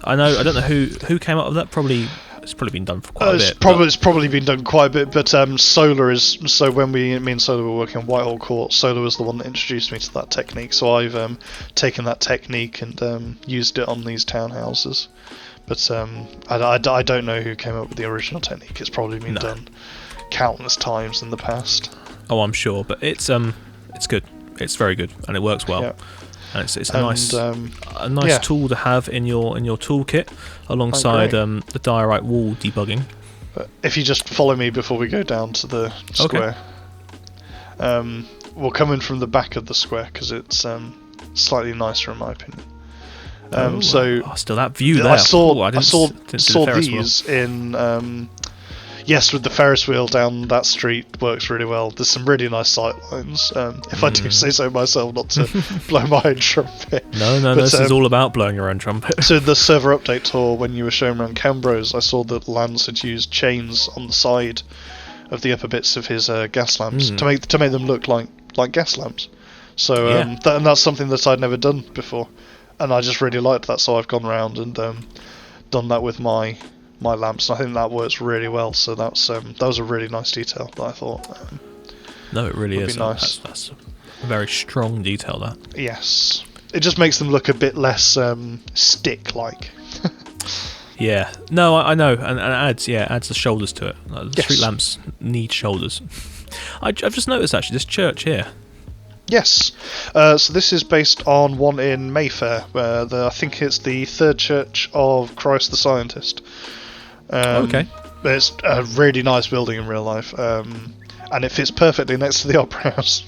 I don't know who came up with that. It's probably been done for quite a bit. It's probably been done quite a bit, but Solar is... So when me and Solar were working on Whitehall Court, Solar was the one that introduced me to that technique, so I've taken that technique and used it on these townhouses. But I don't know who came up with the original technique. It's probably been done countless times in the past. Oh, I'm sure, but it's good. It's very good, and it works well. Yeah. And it's a nice tool to have in your toolkit alongside the diorite wall debugging. But if you just follow me before we go down to the square, we'll come in from the back of the square because it's slightly nicer in my opinion. Still that view there. I saw these in. Yes, with the Ferris wheel down that street works really well. There's some really nice sight lines, if I do say so myself, not to blow my own trumpet. No, this is all about blowing your own trumpet. So the server update tour, when you were showing around Cambros, I saw that Lance had used chains on the side of the upper bits of his gas lamps to make them look like gas lamps. So and that's something that I'd never done before, and I just really liked that. So I've gone around and done that with my lamps, and I think that works really well. So that was a really nice detail that I thought. No, it really is. Nice. That's a very strong detail. That. Yes, it just makes them look a bit less stick-like. Yeah. No, I know, and it adds the shoulders to it. The street lamps need shoulders. I've just noticed actually this church here. Yes. So this is based on one in Mayfair, where I think it's the Third Church of Christ the Scientist. Okay. It's a really nice building in real life, and it fits perfectly next to the Opera House.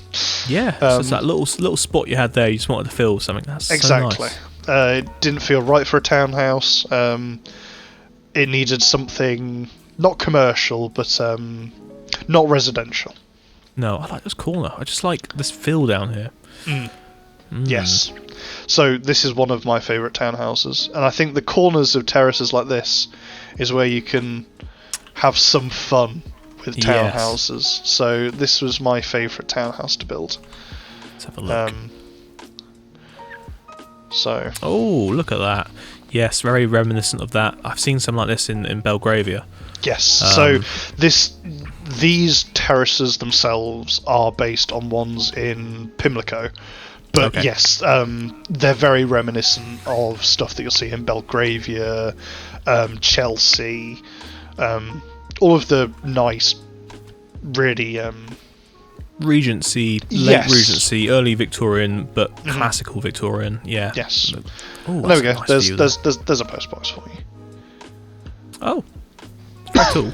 Yeah, so it's that little spot you had there. You just wanted to fill something. That's exactly. So nice. It didn't feel right for a townhouse. it needed something not commercial, but not residential. No, I like this corner. I just like this feel down here. Yes. So this is one of my favourite townhouses, and I think the corners of terraces like this is where you can have some fun with townhouses. Yes. So this was my favourite townhouse to build. Let's have a look. Oh, look at that. Yes, very reminiscent of that. I've seen some like this in Belgravia. Yes. So these terraces themselves are based on ones in Pimlico. But yes, they're very reminiscent of stuff that you'll see in Belgravia, Chelsea, all of the nice, really... Regency, late Regency, early Victorian, but classical Victorian, yeah. Yes. Oh, there we go. There's a postbox for you. Oh, very tall.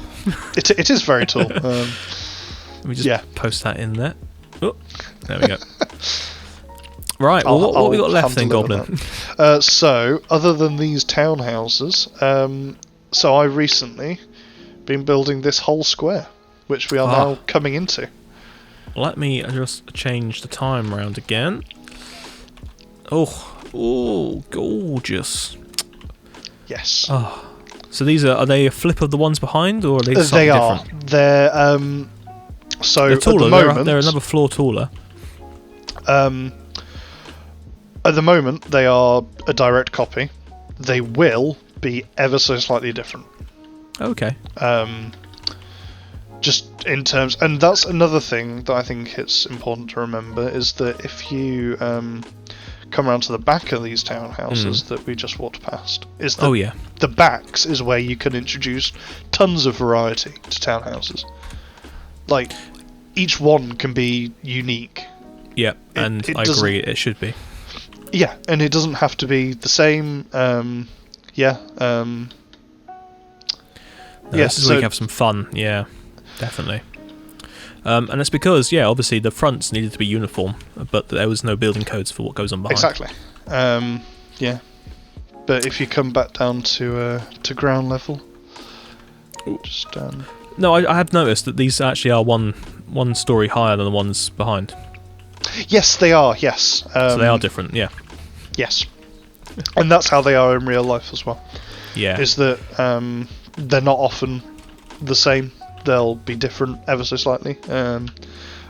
It is very tall. Let me just post that in there. Oh, there we go. Right, well, what have we got left then, Goblin? So, other than these townhouses, so I recently been building this whole square, which we are now coming into. Let me just change the time around again. Oh, gorgeous. Yes. Oh. So these are they a flip of the ones behind, or are they slightly different? They're so they're taller. At the moment, they're another floor taller. At the moment, they are a direct copy. They will be ever so slightly different. Okay. Just in terms, and that's another thing that I think it's important to remember, is that if you come around to the back of these townhouses that we just walked past, is that the backs is where you can introduce tons of variety to townhouses. Like, each one can be unique. Yeah, and I agree, it should be. Yeah, and it doesn't have to be the same. This is where you have some fun. Yeah, definitely. And it's because, obviously the fronts needed to be uniform, but there was no building codes for what goes on behind. Exactly. But if you come back down to ground level, just No, I have noticed that these actually are one story higher than the ones behind. Yes, they are. Yes. So they are different. Yeah. Yes. And that's how they are in real life as well. Yeah. Is that they're not often the same. They'll be different ever so slightly, and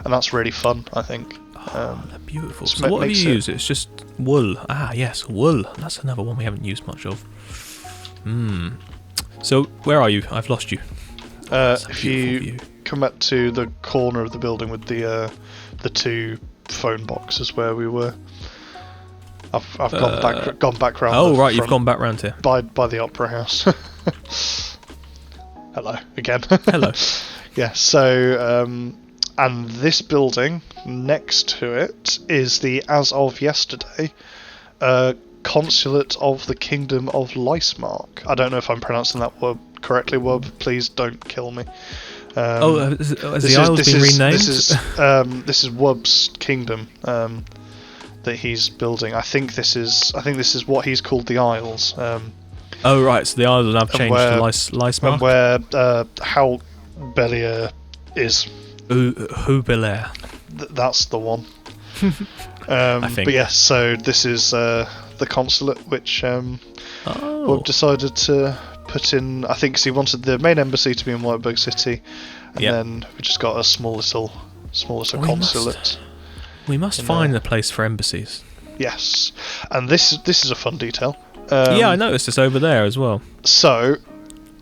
that's really fun, I think. They're beautiful. So what have you used? It's just wool. Ah, yes, wool. That's another one we haven't used much of. So where are you? I've lost you. If you come back to the corner of the building with the two phone boxes where we were, I've gone back round. Oh right, you've gone back round here. By the Opera House. Hello again. Hello. Yeah. So and this building next to it is the, as of yesterday, Consulate of the Kingdom of Leismark. I don't know if I'm pronouncing that word correctly. Wub, please don't kill me. Has the Isles been renamed? This is Wub's kingdom that he's building. I think this is what he's called the Isles. Oh right, so the Isles have changed to Leismark. And where How Bellier is. Who Belair? That's the one. I think. But yes, so this is the consulate which Wub decided to put in. I think 'cause he wanted the main embassy to be in Whiteberg City, and then we just got a small little consulate. We must find a place for embassies. Yes, and this is a fun detail. I noticed this over there as well. So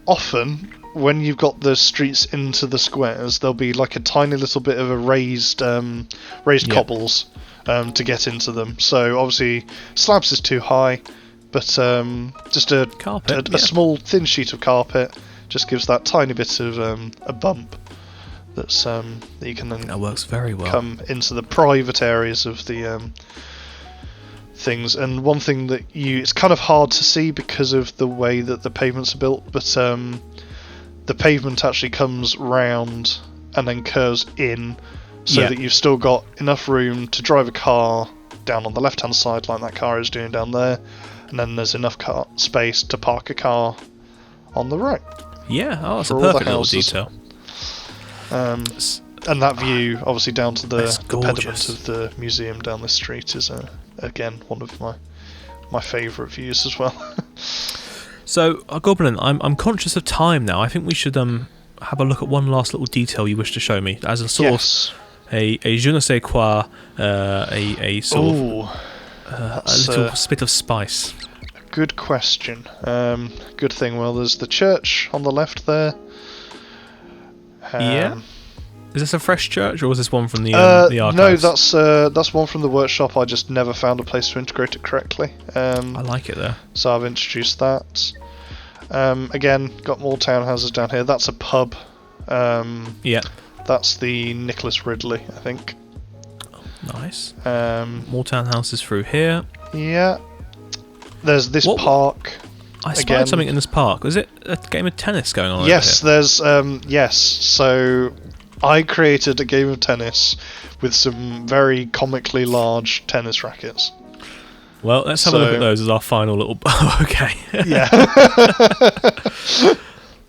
often, when you've got the streets into the squares, there'll be like a tiny little bit of a raised cobbles to get into them. So obviously, slabs is too high, but just a carpet, a small thin sheet of carpet just gives that tiny bit of a bump. That's that you can then that works very well. Come into the private areas of the things. And one thing that it's kind of hard to see because of the way that the pavements are built, but the pavement actually comes round and then curves in, so that you've still got enough room to drive a car down on the left hand side like that car is doing down there, and then there's enough space to park a car on the right. Yeah, oh, it's a For all the perfect little houses. detail. And that view, obviously down to It's the pediment gorgeous. of the museum down this street, is again one of my favourite views as well. So, Goblin, I'm conscious of time now. I think we should have a look at one last little detail you wish to show me as a sort Yes. of a je ne sais quoi, a sort of a little spit of spice. Good question. Good thing. Well, there's the church on the left there. Yeah. Is this a fresh church, or is this one from the archives? No, that's one from the workshop. I just never found a place to integrate it correctly. I like it there. So I've introduced that. Again, got more townhouses down here. That's a pub. Yeah. That's the Nicholas Ridley, I think. Nice. More townhouses through here. Yeah. There's this park. I spotted something in this park. Was it a game of tennis going on? Yes, over here? there's yes. So I created a game of tennis with some very comically large tennis rackets. Well, let's have a look at those as our final little. Okay. Yeah.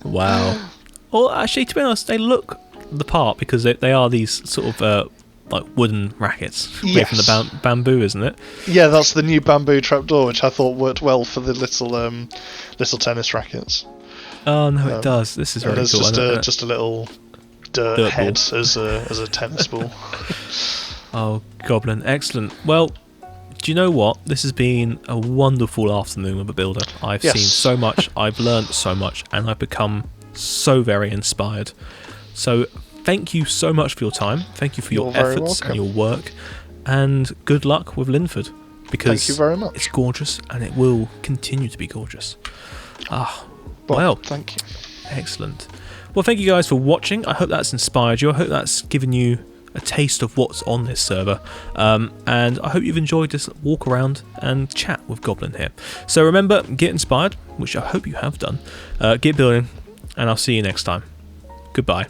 Wow. Well, actually, to be honest, they look the part because they are these sort of like wooden rackets made from the bamboo, isn't it? Yeah, that's the new bamboo trapdoor, which I thought worked well for the little tennis rackets. Oh no, it does. This is very there's cool. Just a little dirt head as a tennis ball. Oh, Goblin, excellent. Well, do you know what? This has been a wonderful afternoon with a builder. I've seen so much, I've learned so much, and I've become so very inspired. So thank you so much for your time. Thank you for your efforts and your work. And good luck with Linford. Because thank you very much. It's gorgeous and it will continue to be gorgeous. Well, thank you. Excellent. Well, thank you guys for watching. I hope that's inspired you. I hope that's given you a taste of what's on this server. And I hope you've enjoyed this walk around and chat with Goblin here. So remember, get inspired, which I hope you have done. Get building, and I'll see you next time. Goodbye.